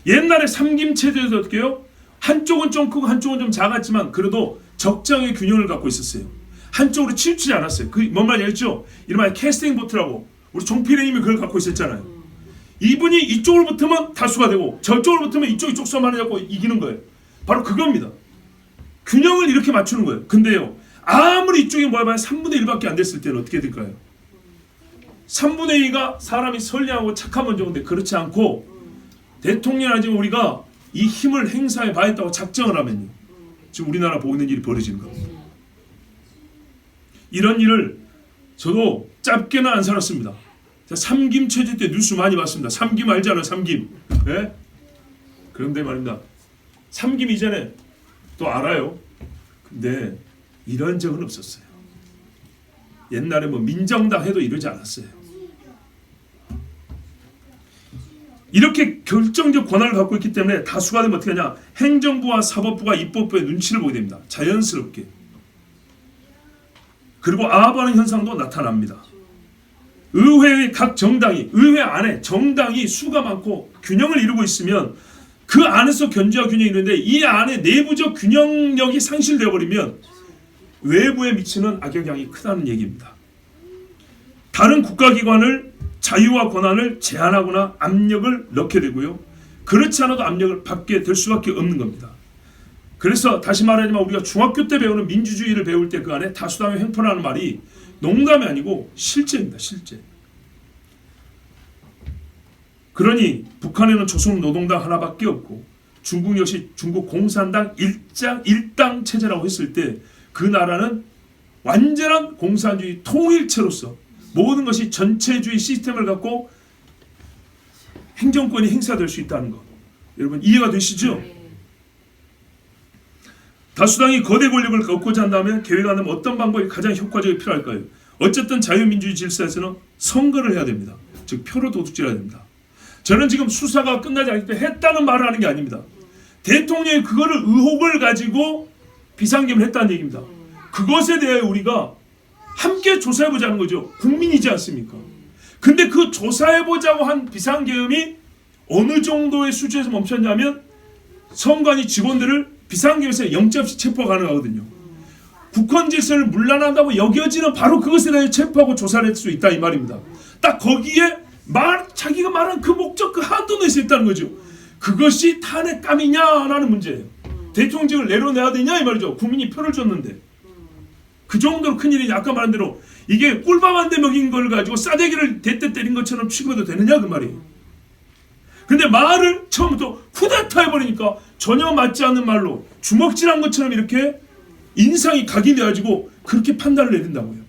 옛날에 삼김체제에서 어떻게 해요? 한쪽은 좀 크고 한쪽은 좀 작았지만 그래도 적정의 균형을 갖고 있었어요. 한쪽으로 치우치지 않았어요. 그 뭔 말인지 알죠? 이른바 캐스팅 보트라고 우리 종필이님이 그걸 갖고 있었잖아요. 이분이 이쪽으로 붙으면 다수가 되고 저쪽으로 붙으면 이쪽이 쪽수만 해갖고 이기는 거예요. 바로 그겁니다. 균형을 이렇게 맞추는 거예요. 근데요, 아무리 이쪽이 뭐야 3분의 1밖에 안 됐을 때는 어떻게 될까요? 3분의 2가 사람이 선량하고 착하면 좋은데 그렇지 않고 대통령이나 지금 우리가 이 힘을 행사해 봐야겠다고 작정을 하면요, 지금 우리나라 보고 있는 일이 벌어지는 겁니다. 이런 일을 저도 짧게는 안 살았습니다. 삼김 체제 때 뉴스 많이 봤습니다. 삼김 알잖아요. 삼김. 네? 그런데 말입니다. 삼김 이전에 또 알아요. 근데 이런 적은 없었어요. 옛날에 뭐 민정당 해도 이러지 않았어요. 이렇게 결정적 권한을 갖고 있기 때문에 다수가 되면 어떻게 하냐? 행정부와 사법부가 입법부의 눈치를 보게 됩니다. 자연스럽게. 그리고 아합하는 현상도 나타납니다. 의회의 각 정당이, 의회 안에 정당이 수가 많고 균형을 이루고 있으면 그 안에서 견제와 균형이 있는데 이 안에 내부적 균형력이 상실되어 버리면 외부에 미치는 악영향이 크다는 얘기입니다. 다른 국가기관을 자유와 권한을 제한하거나 압력을 넣게 되고요. 그렇지 않아도 압력을 받게 될 수밖에 없는 겁니다. 그래서 다시 말하지만 우리가 중학교 때 배우는 민주주의를 배울 때 그 안에 다수당의 횡포라는 말이 농담이 아니고 실제입니다. 실제. 그러니 북한에는 조선노동당 하나밖에 없고 중국 역시 중국 공산당 일당 체제라고 했을 때 그 나라는 완전한 공산주의 통일체로서 모든 것이 전체주의 시스템을 갖고 행정권이 행사될 수 있다는 것. 여러분 이해가 되시죠? 다수당이 거대 권력을 얻고자 한다면 계획하는 어떤 방법이 가장 효과적이 필요할까요? 어쨌든 자유민주주의 질서에서는 선거를 해야 됩니다. 즉 표를 도둑질해야 됩니다. 저는 지금 수사가 끝나지 않기 때문에 했다는 말을 하는 게 아닙니다. 대통령이 그거를 의혹을 가지고 비상계엄을 했다는 얘기입니다. 그것에 대해 우리가 함께 조사해보자는 거죠. 국민이지 않습니까? 근데 그 조사해보자고 한 비상계엄이 어느 정도의 수준에서 멈췄냐면 선관위 직원들을 비상계엄에서 영장 없이 체포가 가능하거든요. 국헌 질서를 문란한다고 여겨지는 바로 그것에 대해 체포하고 조사를 할 수 있다 이 말입니다. 딱 거기에 자기가 말한 그 목적 그 한도 내에서 있다는 거죠. 그것이 탄핵감이냐라는 문제예요. 대통령직을 내려내야 되냐 이 말이죠. 국민이 표를 줬는데 그 정도로 큰일이냐. 아까 말한 대로 이게 꿀밤 한 대 먹인 걸 가지고 싸대기를 대때 때린 것처럼 취급해도 되느냐 그 말이에요. 근데 말을 처음부터 쿠데타 해버리니까 전혀 맞지 않는 말로 주먹질한 것처럼 이렇게 인상이 각인돼가지고 그렇게 판단을 내린다고요.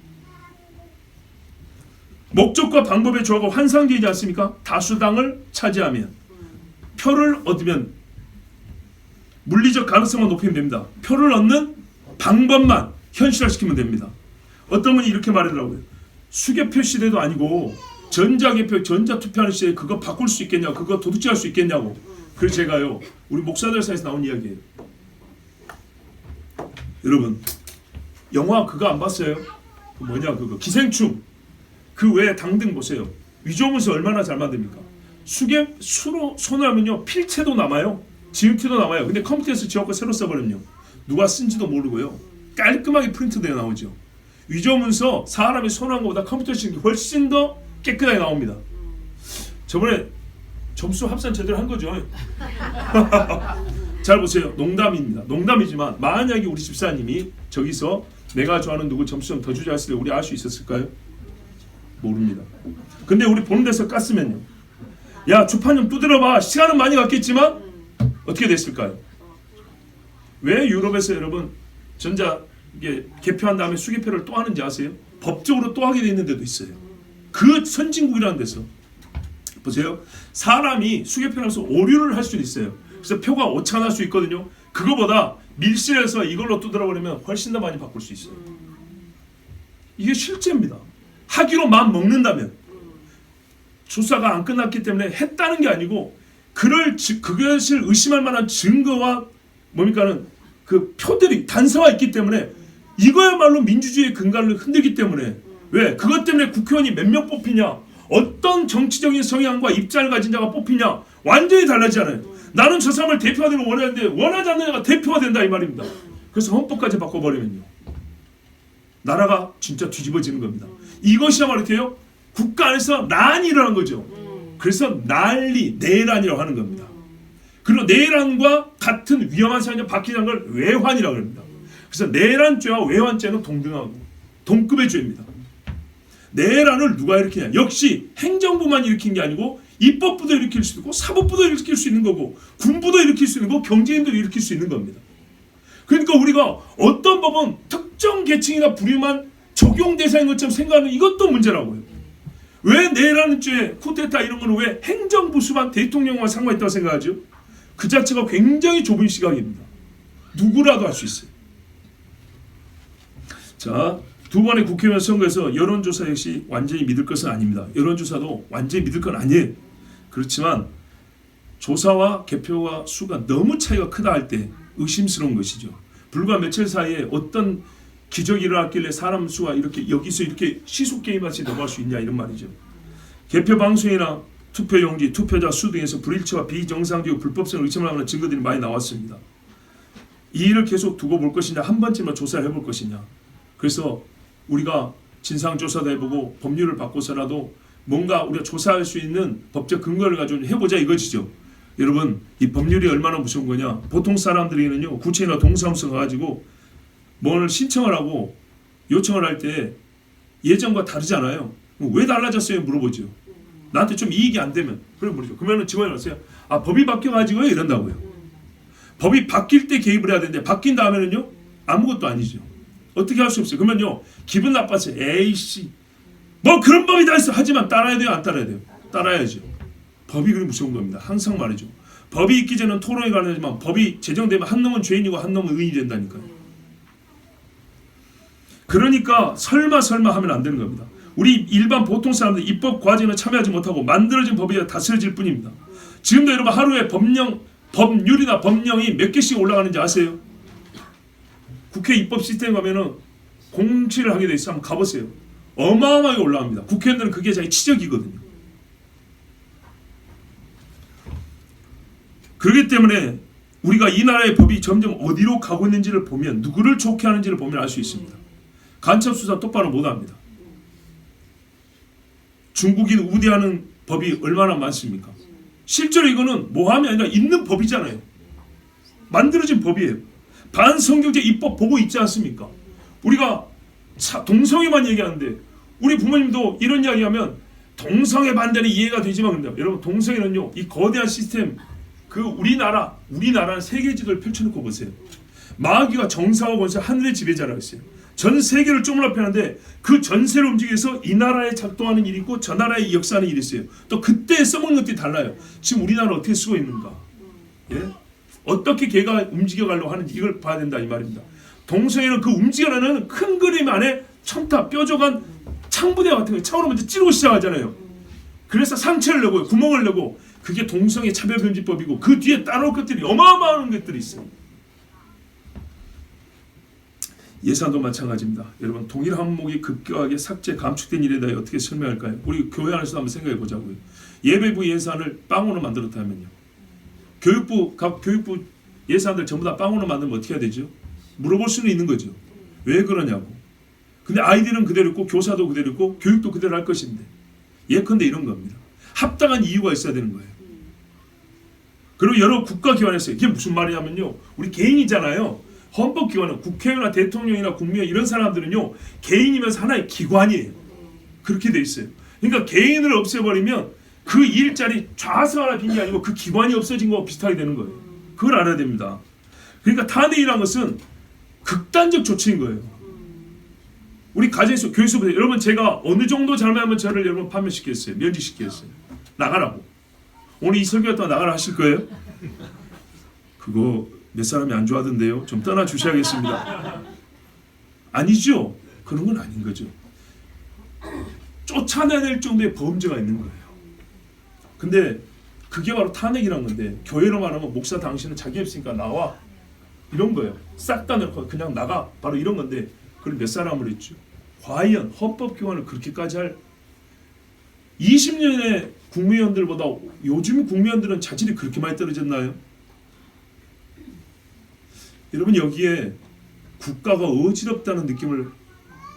목적과 방법의 조화가 환상되지 않습니까? 다수당을 차지하면 표를 얻으면 물리적 가능성만 높이면 됩니다. 표를 얻는 방법만 현실화시키면 됩니다. 어떤 분이 이렇게 말하더라고요. 수개표 시대도 아니고 전자개표, 전자투표하는 시대에 그거 바꿀 수 있겠냐고, 그거 도둑질할 수 있겠냐고. 그래서 제가요, 우리 목사들 사이에서 나온 이야기예요. 여러분, 영화 그거 안 봤어요? 그 뭐냐 그거 기생충. 그 외에 당등 보세요. 위조문서 얼마나 잘 만듭니까? 수로 손을 하면요 필체도 남아요. 지음티도 남아요. 근데 컴퓨터에서 지웠고 새로 써버리면요 누가 쓴지도 모르고요 깔끔하게 프린트되어 나오죠. 위조문서 사람이 손한 것보다 컴퓨터 쓰는 게 훨씬 더 깨끗하게 나옵니다. 저번에 점수 합산 제대로 한 거죠. 잘 보세요. 농담입니다. 농담이지만 만약에 우리 집사님이 저기서 내가 좋아하는 누구 점수 좀 더 주자 했을 때 우리 알 수 있었을까요? 모릅니다. 근데 우리 보는 데서 깠으면요. 야 주판 좀 두드려봐. 시간은 많이 갔겠지만 어떻게 됐을까요? 왜 유럽에서 여러분 이게 개표한 다음에 수개표를 또 하는지 아세요? 법적으로 또 하게 돼 있는 데도 있어요. 그 선진국이라는 데서 보세요. 사람이 수개표하면서 오류를 할 수도 있어요. 그래서 표가 오차날 수 있거든요. 그거보다 밀실에서 이걸로 두드려버리면 훨씬 더 많이 바꿀 수 있어요. 이게 실제입니다. 하기로 마음 먹는다면 조사가 안 끝났기 때문에 했다는 게 아니고 그것을 의심할 만한 증거와 뭡니까는 그 표들이 단서가 있기 때문에 이거야말로 민주주의의 근간을 흔들기 때문에 왜? 그것 때문에 국회의원이 몇 명 뽑히냐 어떤 정치적인 성향과 입장을 가진 자가 뽑히냐 완전히 달라지잖아요. 나는 저 사람을 대표하기를 원하는데 원하지 않는 자가 대표가 된다 이 말입니다. 그래서 헌법까지 바꿔버리면요 나라가 진짜 뒤집어지는 겁니다. 이것이야말로 이렇게요 국가 안에서 난이 일어난 거죠. 그래서 내란이라고 하는 겁니다. 그리고 내란과 같은 위험한 사안이 박히는 걸 외환이라고 합니다. 그래서 내란죄와 외환죄는 동등하고 동급의 죄입니다. 내란을 누가 일으키냐? 역시 행정부만 일으킨 게 아니고 입법부도 일으킬 수 있고 사법부도 일으킬 수 있는 거고 군부도 일으킬 수 있는 거고 경제인도 일으킬 수 있는 겁니다. 그러니까 우리가 어떤 법은 특정 계층이나 부류만 적용 대상인 것처럼 생각하는 이것도 문제라고요. 왜 내란죄, 쿠데타 이런 거는 왜 행정부수만 대통령과 상관있다고 생각하죠? 그 자체가 굉장히 좁은 시각입니다. 누구라도 할 수 있어요. 자, 두 번의 국회의원 선거에서 여론조사 역시 완전히 믿을 것은 아닙니다. 여론조사도 완전히 믿을 건 아니에요. 그렇지만 조사와 개표와 수가 너무 차이가 크다 할 때 의심스러운 것이죠. 불과 며칠 사이에 어떤 기적이 일어났길래 사람 수가 이렇게 여기서 이렇게 시속 게임같이 넘어갈 수 있냐 이런 말이죠. 개표 방송이나 투표용지, 투표자 수 등에서 불일치와 비정상적이고 불법성을 의심을 하는 증거들이 많이 나왔습니다. 이 일을 계속 두고 볼 것이냐 한 번쯤은 조사를 해볼 것이냐. 그래서 우리가 진상조사도 해보고 법률을 바꿔서라도 뭔가 우리가 조사할 수 있는 법적 근거를 가지고 해보자 이것이죠. 여러분, 이 법률이 얼마나 무서운 거냐. 보통 사람들이는요, 구청이나 동사무소 가가지고 뭘 신청을 하고 요청을 할 때 예전과 다르잖아요. 왜 달라졌어요? 물어보죠. 나한테 좀 이익이 안 되면 그럼 모르죠. 그러면 직원이 왔어요. 아, 법이 바뀌어가지고요 이런다고요. 법이 바뀔 때 개입을 해야 되는데 바뀐 다음에는요 아무것도 아니죠. 어떻게 할 수 없어요. 그러면요 기분 나빠서 에이씨 뭐 그런 법이 다 있어. 하지만 따라야 돼요 안 따라야 돼요? 따라야죠. 법이 그리 무서운 겁니다. 항상 말이죠. 법이 있기 전에는 토론이 가능하지만 법이 제정되면 한 놈은 죄인이고 한 놈은 의인이 된다니까요. 그러니까 설마 하면 안 되는 겁니다. 우리 일반 보통 사람들 입법 과정에 참여하지 못하고 만들어진 법이 다스려질 뿐입니다. 지금도 여러분 하루에 법률이나 법령이 몇 개씩 올라가는지 아세요? 국회 입법 시스템 가면은 공지를 하게 돼 있어. 한번 가보세요. 어마어마하게 올라갑니다. 국회의원들은 그게 자기 치적이거든요. 그렇기 때문에 우리가 이 나라의 법이 점점 어디로 가고 있는지를 보면 누구를 좋게 하는지를 보면 알 수 있습니다. 간첩수사 똑바로 못합니다. 중국인 우대하는 법이 얼마나 많습니까? 실제로 이거는 모함이 아니라 있는 법이잖아요. 만들어진 법이에요. 반성경제 입법 보고 있지 않습니까? 우리가 동성애만 얘기하는데 우리 부모님도 이런 이야기하면 동성애 반대는 이해가 되지만 근데 여러분 동성애는요 이 거대한 시스템 그 우리나라는 세계 지도를 펼쳐놓고 보세요. 마귀가 정사와 권세 하늘의 지배자라고 했어요. 전 세계를 쪼물락하는데 그 전세를 움직여서 이 나라에 작동하는 일이 있고 저 나라에 역사하는 일이 있어요. 또 그때 써먹는 것들이 달라요. 지금 우리나라는 어떻게 쓰고 있는가? 예? 어떻게 걔가 움직여가려고 하는지 이걸 봐야 된다 이 말입니다. 동성애는 그 움직여가는 큰 그림 안에 첨타 뾰족한 창부대 같은 거 창으로 먼저 찌르고 시작하잖아요. 그래서 상처를 내고 구멍을 내고 그게 동성애 차별금지법이고 그 뒤에 따라올 것들이 어마어마한 것들이 있어요. 예산도 마찬가지입니다. 여러분 동일 항목이 급격하게 삭제 감축된 일에 대해 어떻게 설명할까요? 우리 교회 안에서 한번 생각해 보자고요. 예배부 예산을 빵으로 만들었다면요. 각 교육부 예산들 전부 다 빵으로 만들면 어떻게 해야 되죠? 물어볼 수는 있는 거죠. 왜 그러냐고. 근데 아이들은 그대로 있고 교사도 그대로 있고 교육도 그대로 할 것인데 예컨대 이런 겁니다. 합당한 이유가 있어야 되는 거예요. 그리고 여러 국가기관에서 이게 무슨 말이냐면요. 우리 개인이잖아요. 헌법기관은 국회의원이나 대통령이나 국무위원 이런 사람들은요 개인이면서 하나의 기관이에요. 그렇게 돼 있어요. 그러니까 개인을 없애버리면 그 일자리 좌석 하나 빈 게 아니고 그 기관이 없어진 거와 비슷하게 되는 거예요. 그걸 알아야 됩니다. 그러니까 탄핵이라는 것은 극단적 조치인 거예요. 우리 가정에서 교회에서 보세요. 여러분 제가 어느 정도 잘못하면 저를 여러분 파면시켰어요. 면직시켰어요. 나가라고. 오늘 이 설교 동안 나가라 하실 거예요? 그거 몇 사람이 안 좋아하던데요. 좀 떠나 주셔야겠습니다. 아니죠. 그런 건 아닌 거죠. 쫓아내낼 정도의 범죄가 있는 거예요. 근데 그게 바로 탄핵이란 건데 교회로 말하면 목사 당신은 자기 없으니까 나와 이런 거예요. 싹 다 넣고 그냥 나가 바로 이런 건데 그걸 몇 사람을 했죠. 과연 헌법기관을 그렇게까지 할 20년의 국무위원들보다 요즘 국무위원들은 자질이 그렇게 많이 떨어졌나요? 여러분 여기에 국가가 어지럽다는 느낌을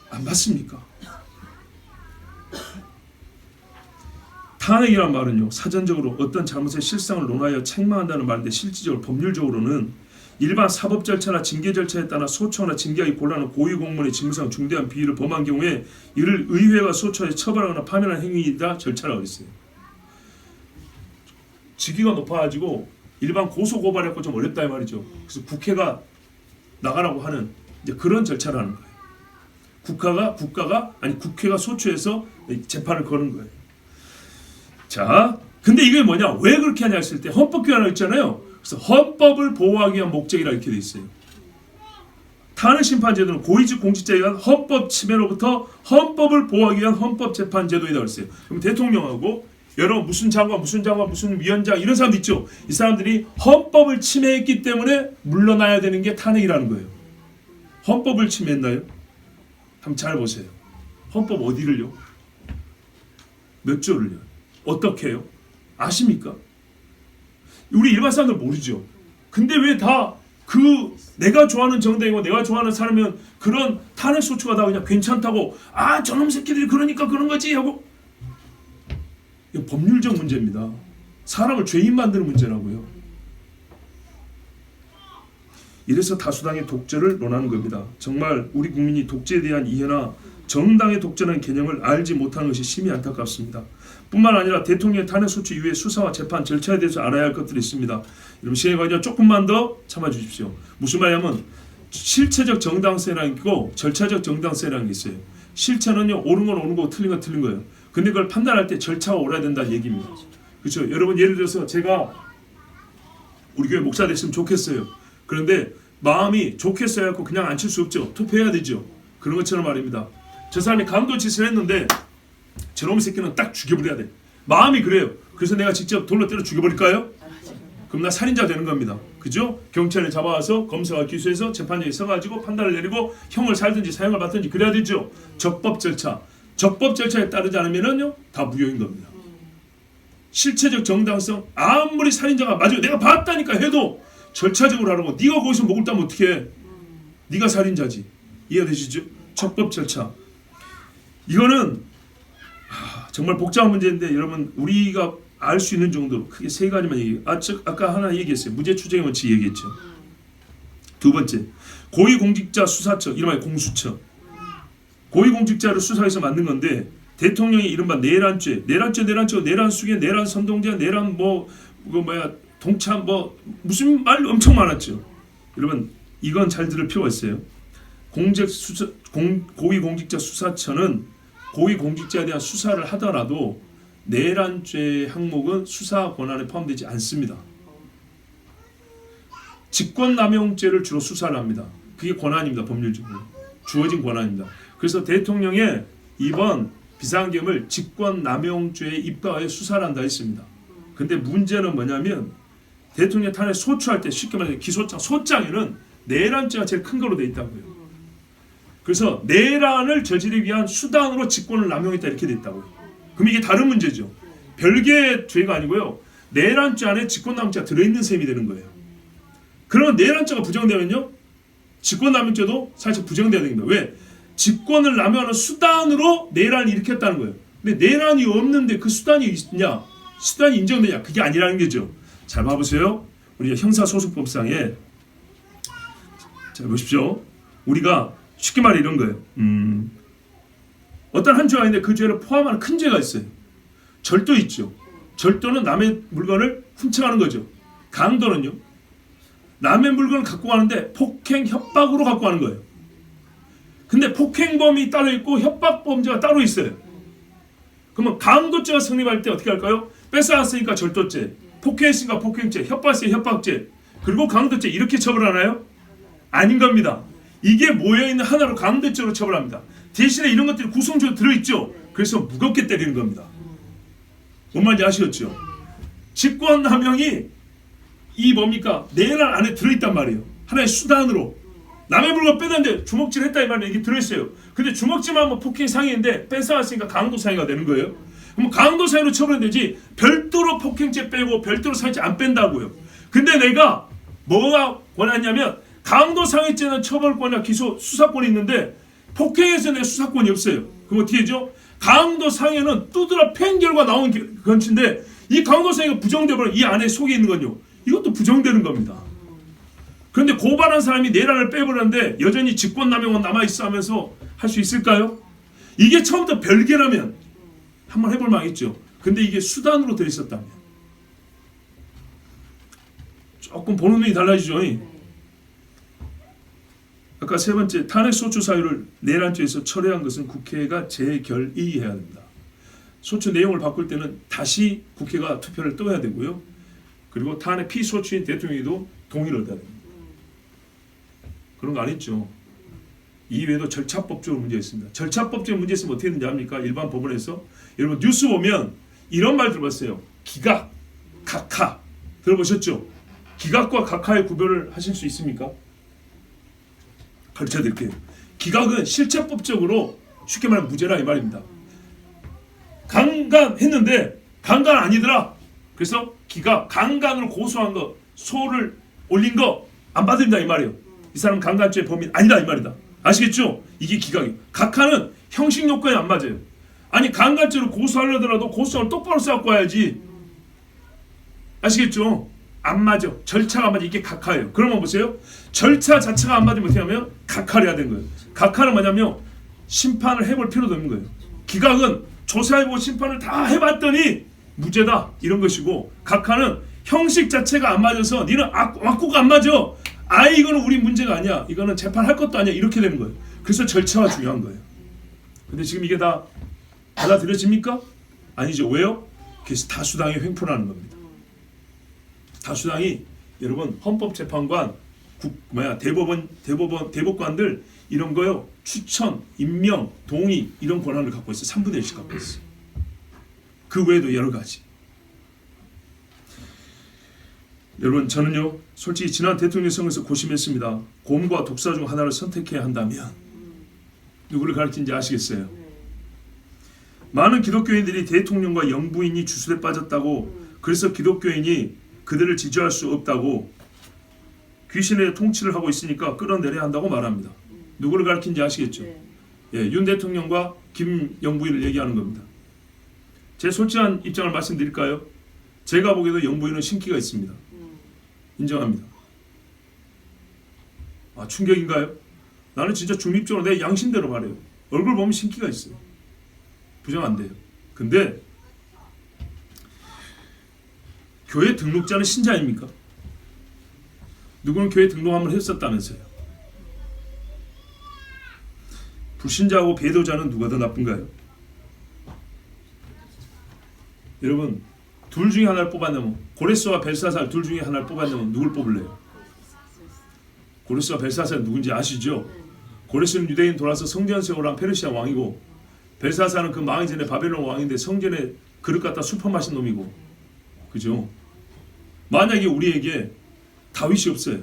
안 받습니까? 탄핵이란 말은요 사전적으로 어떤 잘못의 실상을 논하여 책망한다는 말인데 실질적으로 법률적으로는 일반 사법 절차나 징계 절차에 따라 소처나 징계하기 곤란한 고위공무원의 직무상 중대한 비위를 범한 경우에 이를 의회가 소처에 처벌하거나 파면한 행위이다 절차라고 했어요. 직위가 높아가지고 일반 고소고발했고 좀 어렵다 이 말이죠. 그래서 국회가 나가라고 하는 이제 그런 절차라는 거예요. 국회가 소추해서 재판을 거는 거예요. 자, 근데 이게 뭐냐? 왜 그렇게 하냐 했을 때 헌법기관을 있잖아요. 그래서 헌법을 보호하기 위한 목적이라 이렇게 돼 있어요. 탄핵심판제도는 고위직 공직자에 의한 헌법 침해로부터 헌법을 보호하기 위한 헌법재판제도이다 그랬어요. 그럼 대통령하고 여러 무슨 장관, 무슨 위원장 이런 사람들 있죠. 이 사람들이 헌법을 침해했기 때문에 물러나야 되는 게 탄핵이라는 거예요. 헌법을 침해했나요? 한번 잘 보세요. 헌법 어디를요? 몇 조를요? 어떻게 해요? 아십니까? 우리 일반 사람들 모르죠. 근데 왜 다 그 내가 좋아하는 정당이고 내가 좋아하는 사람이면 그런 탄핵 소추가 다 그냥 괜찮다고 저놈 새끼들이 그러니까 그런 거지 하고. 이거 법률적 문제입니다. 사람을 죄인 만드는 문제라고요. 이래서 다수당의 독재를 논하는 겁니다. 정말 우리 국민이 독재에 대한 이해나 정당의 독재라는 개념을 알지 못하는 것이 심히 안타깝습니다. 뿐만 아니라 대통령의 탄핵소추 이후의 수사와 재판 절차에 대해서 알아야 할 것들이 있습니다. 여러분 시간이 걸려 조금만 더 참아주십시오. 무슨 말이냐면 실체적 정당성이라는 게 있고 절차적 정당성이라는 게 있어요. 실체는요 옳은 건 옳은 거고 틀린 건 틀린 거예요. 근데 그걸 판단할 때 절차가 옳아야 된다는 얘기입니다. 그렇죠? 여러분 예를 들어서 제가 우리 교회 목사 됐으면 좋겠어요. 그런데 마음이 좋겠어야 하고 그냥 앉힐 수 없죠. 투표해야 되죠. 그런 것처럼 말입니다. 저 사람이 강도 짓을 했는데 저놈 새끼는 딱 죽여버려야 돼. 마음이 그래요. 그래서 내가 직접 돌로 때려 죽여버릴까요? 그럼 나 살인자 되는 겁니다. 그죠? 경찰에 잡아와서 검사가 기소해서 재판장에 서가지고 판단을 내리고 형을 살든지 사형을 받든지 그래야 되죠. 적법 절차. 적법 절차에 따르지 않으면요 다 무효인 겁니다. 실체적 정당성 아무리 살인자가 맞아요. 내가 봤다니까 해도 절차적으로 하라고. 네가 거기서 목을 따면 어떻게 해? 네가 살인자지. 이해되시죠? 적법 절차. 이거는 정말 복잡한 문제인데 여러분 우리가 알 수 있는 정도로 크게 세 가지만 얘기해요. 아까 하나 얘기했어요. 무죄 추정의 원칙 얘기했죠. 두 번째, 고위공직자 수사처, 이른바 공수처. 고위공직자를 수사해서 만든 건데 대통령이 이른바 내란죄, 내란 수괴, 내란 선동죄, 내란 동참 무슨 말 엄청 많았죠. 여러분 이건 잘 들을 필요가 있어요. 고위공직자 수사처는 고위공직자에 대한 수사를 하더라도 내란죄 항목은 수사 권한에 포함되지 않습니다. 직권남용죄를 주로 수사를 합니다. 그게 권한입니다. 법률적으로 주어진 권한입니다. 그래서 대통령의 이번 비상계엄을 직권남용죄에 입각하여 수사를 한다 했습니다. 근데 문제는 뭐냐면 대통령 탄핵 소추할 때 쉽게 말해서 기소장 소장에는 내란죄가 제일 큰 걸로 돼 있다고요. 그래서 내란을 저지르기 위한 수단으로 직권을 남용했다 이렇게 돼 있다고요. 그럼 이게 다른 문제죠. 별개의 죄가 아니고요. 내란죄 안에 직권남용죄가 들어있는 셈이 되는 거예요. 그러면 내란죄가 부정되면요. 직권남용죄도 사실 부정돼야 됩니다. 왜? 직권을 남용하는 수단으로 내란을 일으켰다는 거예요. 근데 내란이 없는데 그 수단이 있냐? 수단이 인정되냐? 그게 아니라는 거죠. 잘 봐보세요. 우리가 형사소송법상에 잘 보십시오. 우리가 쉽게 말해 이런 거예요. 어떤 한 죄가 있는데 그 죄를 포함하는 큰 죄가 있어요. 절도 있죠. 절도는 남의 물건을 훔쳐가는 거죠. 강도는요. 남의 물건을 갖고 가는데 폭행, 협박으로 갖고 가는 거예요. 근데 폭행범이 따로 있고 협박범죄가 따로 있어요. 그러면 강도죄가 성립할 때 어떻게 할까요? 뺏어왔으니까 절도죄, 폭행했으니까 폭행죄, 협박했으니까 협박죄, 그리고 강도죄 이렇게 처벌하나요? 아닌 겁니다. 이게 모여있는 하나로 강도죄로 처벌합니다. 대신에 이런 것들이 구성적으로 들어있죠. 그래서 무겁게 때리는 겁니다. 뭔 말인지 아시겠죠? 직권남용이 이 뭡니까? 내란 안에 들어있단 말이에요. 하나의 수단으로. 남의 물건 뺏는데 주먹질 했다 이 말은 이게 들어있어요. 근데 주먹질만 하면 폭행 상해인데 뺏어왔으니까 강도 상해가 되는 거예요. 그럼 강도 상해로 처벌은 되지 별도로 폭행죄 빼고 별도로 상해죄 안 뺀다고요. 근데 내가 뭐가 권하냐면 강도 상해죄는 처벌권이나 기소 수사권이 있는데 폭행에서 내 수사권이 없어요. 그럼 어떻게 하죠? 강도 상해는 두드러 팬 결과 나온 건치인데 이 강도 상해가 부정되면 이 안에 속에 있는 건요. 이것도 부정되는 겁니다. 그런데 고발한 사람이 내란을 빼버렸는데 여전히 직권남용은 남아있어 하면서 할 수 있을까요? 이게 처음부터 별개라면 한번 해볼 만하겠죠. 근데 이게 수단으로 들어있었다면 조금 보는 눈이 달라지죠. 아까 세 번째 탄핵 소추 사유를 내란죄에서 철회한 것은 국회가 재결의해야 됩니다. 소추 내용을 바꿀 때는 다시 국회가 투표를 또 해야 되고요. 그리고 탄핵 피소추인 대통령도 동의를 얻어야 됩니다. 그런 거 안 했죠. 이외에도 절차법적으로 문제가 있습니다. 절차법적으로 문제 있으면 어떻게 되는지 압니까? 일반 법원에서 여러분 뉴스 보면 이런 말 들어봤어요. 기각, 각하 들어보셨죠? 기각과 각하의 구별을 하실 수 있습니까? 가르쳐 드릴게요. 기각은 실체법적으로 쉽게 말하면 무죄라 이 말입니다. 강간했는데 강간 아니더라. 그래서 기각, 강간으로 고소한 거, 소를 올린 거 안 받습니다 이 말이에요. 이 사람 강간죄 범인 아니다 이 말이다. 아시겠죠? 이게 기각이에요. 각하는 형식 요건이 안 맞아요. 아니 강간죄로 고소하려더라도 고소장을 똑바로 써갖고 와야지. 아시겠죠? 안 맞아. 절차가 안 맞아. 이게 각하예요. 그러면 보세요. 절차 자체가 안 맞으면 어떻게 하면 각하를 해야 되는 거예요. 각하는 뭐냐면 심판을 해볼 필요도 없는 거예요. 기각은 조사해보고 심판을 다 해봤더니 무죄다 이런 것이고, 각하는 형식 자체가 안 맞아서 니는 왁구가 안 맞아. 이거는 우리 문제가 아니야. 이거는 재판할 것도 아니야. 이렇게 되는 거예요. 그래서 절차가 중요한 거예요. 근데 지금 이게 다 받아들여집니까? 아니죠. 왜요? 그래서 다수당이 횡포라는 겁니다. 다수당이 여러분 헌법재판관, 대법관들 이런 거요. 추천, 임명, 동의 이런 권한을 갖고 있어요. 3분의 1씩 갖고 있어요. 그 외에도 여러 가지. 여러분 저는요 솔직히 지난 대통령 선거에서 고심했습니다. 곰과 독사 중 하나를 선택해야 한다면 누구를 가르친지 아시겠어요? 많은 기독교인들이 대통령과 영부인이 주술에 빠졌다고, 그래서 기독교인이 그들을 지지할 수 없다고, 귀신의 통치를 하고 있으니까 끌어내려야 한다고 말합니다. 누구를 가르친지 아시겠죠? 윤 대통령과 김 영부인을 얘기하는 겁니다. 제 솔직한 입장을 말씀드릴까요? 제가 보기에도 영부인은 신기가 있습니다. 인정합니다. 충격인가요? 나는 진짜 중립적으로 내 양심대로 말해요. 얼굴 보면 신기가 있어요. 부정 안 돼요. 근데 교회 등록자는 신자입니까? 누구는 교회 등록 한번 했었다면서요. 불신자하고 배도자는 누가 더 나쁜가요? 여러분 둘 중에 하나를 뽑아내면, 고레스와 벨사살 둘 중에 하나를 뽑아내면 누굴 뽑을래요? 고레스와 벨사살은 누군지 아시죠? 고레스는 유대인 돌아서 성전 세우러 한 페르시아 왕이고, 벨사살은 그 망이 전에 바벨론 왕인데 성전에 그릇 갖다 수퍼 마신 놈이고, 그죠? 만약에 우리에게 다윗이 없어요.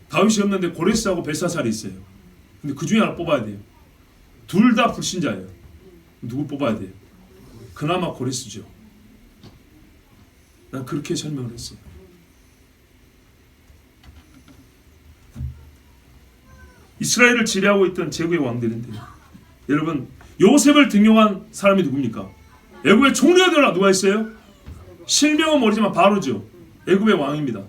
다윗이 없는데 고레스하고 벨사살이 있어요. 근데 그 중에 하나 뽑아야 돼요. 둘 다 불신자예요. 누구 뽑아야 돼요? 그나마 고레스죠. 난 그렇게 설명을 했어요. 이스라엘을 지배하고 있던 제국의 왕들인데, 여러분 요셉을 등용한 사람이 누굽니까? 애굽의 총리가 되라 누가 있어요? 실명은 모르지만 바로죠. 애굽의 왕입니다.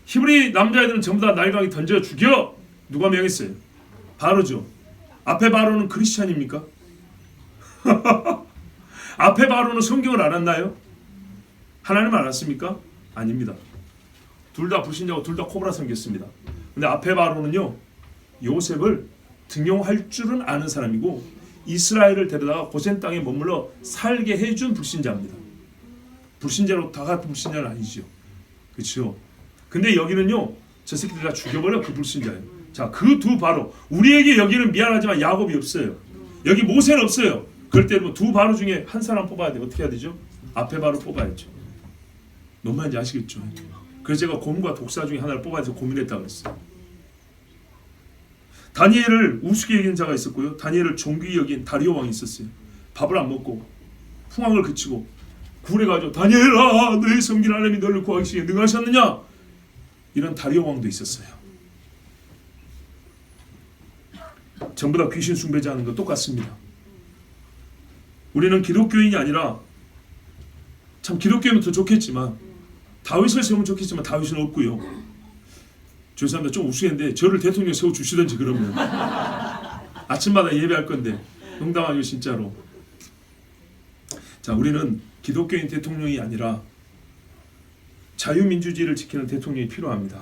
히브리 남자애들은 전부 다 날강이 던져 죽여 누가 명했어요? 바로죠. 앞에 바로는 크리스찬입니까? 앞에 바로는 성경을 알았나요? 하나님 알았습니까? 아닙니다. 둘 다 불신자고 둘 다 코브라 섬겼습니다. 근데 앞에 바로는요 요셉을 등용할 줄은 아는 사람이고, 이스라엘을 데려다가 고센 땅에 머물러 살게 해준 불신자입니다. 불신자로 다 같은 불신자는 아니죠. 그렇죠? 근데 여기는요 저 새끼들 다 죽여버려. 그 불신자예요. 자, 그 두 바로, 우리에게 여기는 미안하지만 야곱이 없어요. 여기 모세는 없어요. 그럴 때 두 바로 중에 한 사람 뽑아야 돼요. 어떻게 해야 되죠? 앞에 바로 뽑아야죠. 뭔 말인지 아시겠죠? 그래서 제가 곰과 독사 중에 하나를 뽑아야 돼서 고민했다고 그랬어요. 다니엘을 우습게 여긴 자가 있었고요. 다니엘을 존귀히 여긴 다리오 왕이 있었어요. 밥을 안 먹고 풍악을 그치고 굴해가지고 다니엘아 너의 섬긴 하나님이 너를 구하시기에 능하셨느냐, 이런 다리오 왕도 있었어요. 전부 다 귀신 숭배자하는 거 똑같습니다. 우리는 기독교인이 아니라, 참 기독교면 더 좋겠지만 다윗을 세우면 좋겠지만 다윗은 없고요. 죄송합니다. 좀 우스운데 저를 대통령 세워주시든지 그러면 아침마다 예배할 건데 농담 아니고 진짜로. 자, 우리는 기독교인 대통령이 아니라 자유민주주의를 지키는 대통령이 필요합니다.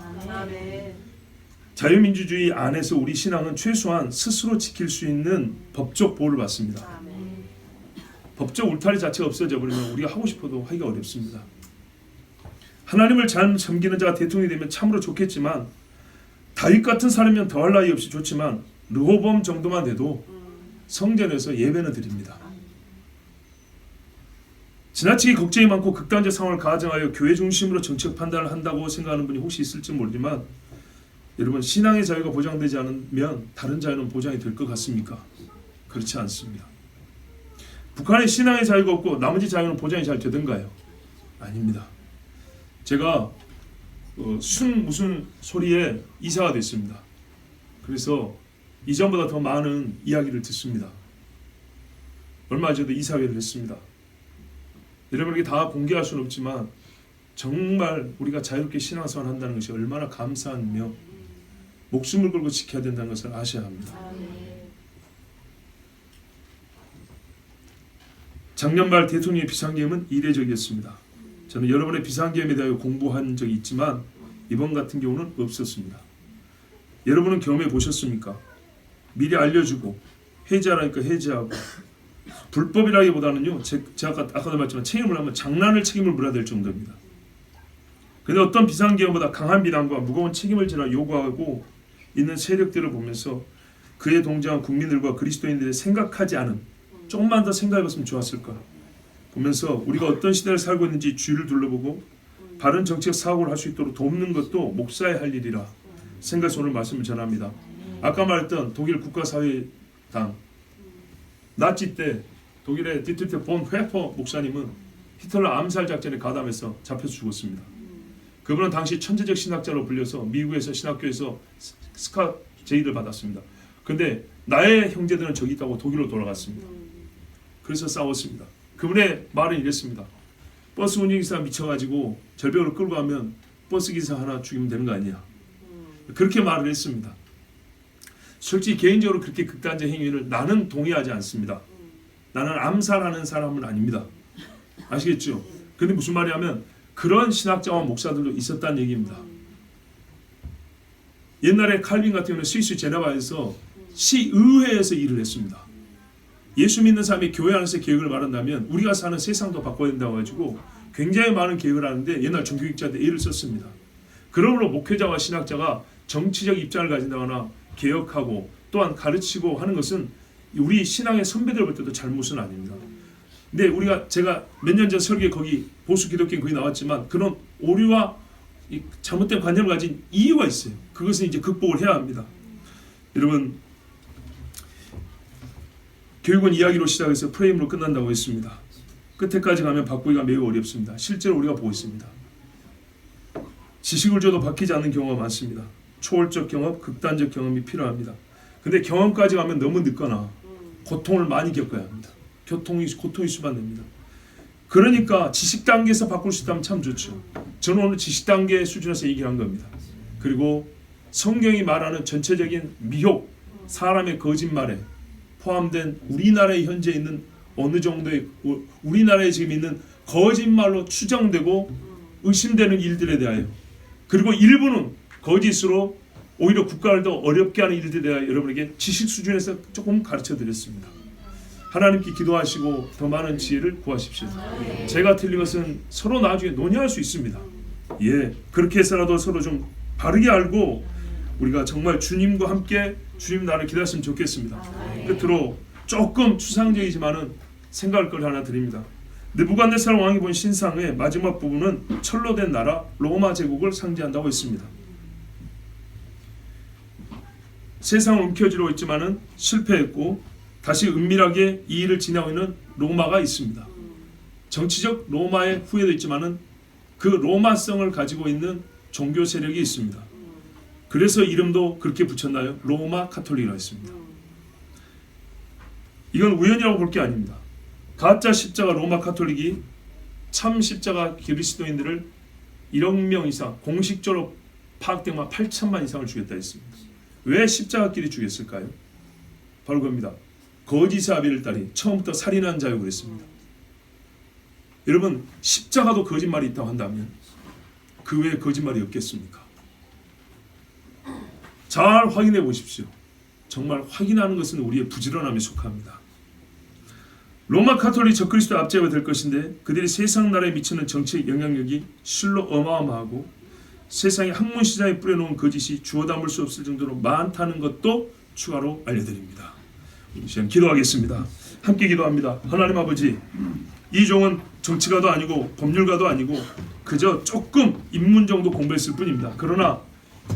자유민주주의 안에서 우리 신앙은 최소한 스스로 지킬 수 있는 법적 보호를 받습니다. 법적 울타리 자체가 없어져 버리면 우리가 하고 싶어도 하기가 어렵습니다. 하나님을 잘 섬기는 자가 대통령이 되면 참으로 좋겠지만, 다윗 같은 사람이면 더할 나위 없이 좋지만 르호보암 정도만 돼도 성전에서 예배는 드립니다. 지나치게 걱정이 많고 극단적 상황을 가정하여 교회 중심으로 정책 판단을 한다고 생각하는 분이 혹시 있을지 모르지만, 여러분 신앙의 자유가 보장되지 않으면 다른 자유는 보장이 될 것 같습니까? 그렇지 않습니다. 북한에 신앙의 자유가 없고 나머지 자유는 보장이 잘 되던가요? 아닙니다. 제가 순 무슨 소리에 이사가 됐습니다. 그래서 이전보다 더 많은 이야기를 듣습니다. 얼마 전에도 이사회를 했습니다. 여러분에게 다 공개할 수는 없지만 정말 우리가 자유롭게 신앙생활 한다는 것이 얼마나 감사한 며 목숨을 걸고 지켜야 된다는 것을 아셔야 합니다. 작년 말 대통령의 비상계엄은 이례적이었습니다. 저는 여러분의 비상계엄에 대하여 공부한 적이 있지만 이번 같은 경우는 없었습니다. 여러분은 경험해 보셨습니까? 미리 알려주고 해제하라니까 해제하고 불법이라기보다는요, 제가 아까도 말했지만 책임을 하면 장난을 책임을 물어야 될 정도입니다. 그런데 어떤 비상계엄보다 강한 비난과 무거운 책임을 지라 요구하고 있는 세력들을 보면서 그에 동조한 국민들과 그리스도인들이 생각하지 않은, 조금만 더 생각해봤으면 좋았을 걸 보면서 우리가 어떤 시대를 살고 있는지 주위를 둘러보고 바른 정책 사고를 할 수 있도록 돕는 것도 목사의 할 일이라 생각해서 오늘 말씀을 전합니다. 아까 말했던 독일 국가사회당 나치 때 독일의 디트리트 본 회퍼 목사님은 히틀러 암살 작전에 가담해서 잡혀서 죽었습니다. 그분은 당시 천재적 신학자로 불려서 미국에서 신학교에서 스카 제의를 받았습니다. 그런데 나의 형제들은 저기 있다고 독일로 돌아갔습니다. 그래서 싸웠습니다. 그분의 말은 이랬습니다. 버스 운전기사 미쳐가지고 절벽으로 끌고 가면 버스기사 하나 죽이면 되는 거 아니야. 그렇게 말을 했습니다. 솔직히 개인적으로 그렇게 극단적 행위를 나는 동의하지 않습니다. 나는 암살하는 사람은 아닙니다. 아시겠죠? 근데 무슨 말이냐면 그런 신학자와 목사들도 있었다는 얘기입니다. 옛날에 칼빈 같은 경우는 스위스 제네바에서 시의회에서 일을 했습니다. 예수 믿는 사람이 교회 안에서 계획을 말한다면 우리가 사는 세상도 바꿔야 된다고 해가지고 굉장히 많은 계획을 하는데 옛날 종교학자들 애를 썼습니다. 그러므로 목회자와 신학자가 정치적 입장을 가진다거나 개혁하고 또한 가르치고 하는 것은 우리 신앙의 선배들 볼 때도 잘못은 아닙니다. 근데 제가 몇 년 전 설교에 거기 보수 기독교인 거기 나왔지만 그런 오류와 잘못된 관념을 가진 이유가 있어요. 그것은 이제 극복을 해야 합니다. 여러분, 교육은 이야기로 시작해서 프레임으로 끝난다고 했습니다. 끝에까지 가면 바꾸기가 매우 어렵습니다. 실제로 우리가 보고 있습니다. 지식을 줘도 바뀌지 않는 경우가 많습니다. 초월적 경험, 극단적 경험이 필요합니다. 근데 경험까지 가면 너무 늦거나 고통을 많이 겪어야 합니다. 고통이 수반 됩니다. 그러니까 지식 단계에서 바꿀 수 있다면 참 좋죠. 저는 오늘 지식 단계 수준에서 얘기를 한 겁니다. 그리고 성경이 말하는 전체적인 미혹, 사람의 거짓말에 포함된 우리나라에 현재 있는 어느 정도의 우리나라에 지금 있는 거짓말로 추정되고 의심되는 일들에 대하여, 그리고 일부는 거짓으로 오히려 국가를 더 어렵게 하는 일들에 대하여 여러분에게 지식 수준에서 조금 가르쳐 드렸습니다. 하나님께 기도하시고 더 많은 지혜를 구하십시오. 제가 틀린 것은 서로 나중에 논의할 수 있습니다. 그렇게 해서라도 서로 좀 바르게 알고 우리가 정말 주님과 함께 주님 나를 기다렸으면 좋겠습니다. 끝으로 조금 추상적이지만은 생각할 걸 하나 드립니다. 느부갓네살 왕이 본 신상의 마지막 부분은 철로 된 나라 로마 제국을 상징한다고 했습니다. 세상은 움켜쥐고 있지만은 실패했고 다시 은밀하게 이 일을 지나고 있는 로마가 있습니다. 정치적 로마의 후예도 있지만은 그 로마성을 가지고 있는 종교 세력이 있습니다. 그래서 이름도 그렇게 붙였나요? 로마 카톨릭이라고 했습니다. 이건 우연이라고 볼 게 아닙니다. 가짜 십자가 로마 카톨릭이 참 십자가 그리스도인들을 1억 명 이상 공식적으로 파악된 8천만 이상을 죽였다 했습니다. 왜 십자가끼리 죽였을까요? 바로 그겁니다. 거짓의 아비를 따리 처음부터 살인한 자유고 그랬습니다. 여러분, 십자가도 거짓말이 있다고 한다면 그 외에 거짓말이 없겠습니까? 잘 확인해 보십시오. 정말 확인하는 것은 우리의 부지런함에 속합니다. 로마 카톨릭 적그리스도 압제가 될 것인데 그들이 세상 나라에 미치는 정치적 영향력이 실로 어마어마하고 세상의 학문 시장에 뿌려놓은 거짓이 주워 담을 수 없을 정도로 많다는 것도 추가로 알려드립니다. 이 시간 기도하겠습니다. 함께 기도합니다. 하나님 아버지, 이 종은 정치가도 아니고 법률가도 아니고 그저 조금 입문 정도 공부했을 뿐입니다. 그러나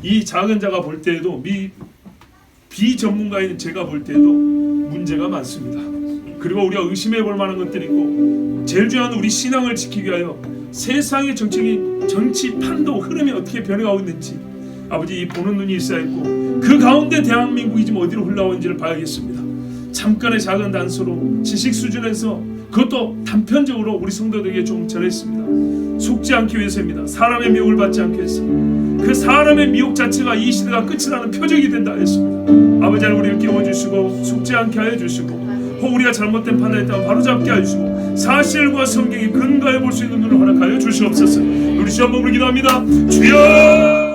이 작은 자가 볼 때에도 비전문가인 제가 볼 때에도 문제가 많습니다. 그리고 우리가 의심해 볼 만한 것들이 있고, 제일 중요한 우리 신앙을 지키기 위하여 세상의 정치 판도 흐름이 어떻게 변해가고 있는지 아버지 이 보는 눈이 있어야 했고, 그 가운데 대한민국이 지금 어디로 흘러오는지를 봐야겠습니다. 잠깐의 작은 단서로 지식 수준에서 그것도 단편적으로 우리 성도들에게 좀 전했습니다. 속지 않기 위해서입니다. 사람의 미혹을 받지 않기 위해서. 그 사람의 미혹 자체가 이 시대가 끝이라는 표적이 된다 했습니다. 아버지 하나님 우리를 깨워주시고 속지 않게 하여 주시고, 혹 우리가 잘못된 판단했다면 바로잡게 하시고, 사실과 성경이 근거해 볼 수 있는 눈을 허락하여 주시옵소서. 우리 시험 몸을 기도합니다. 주여!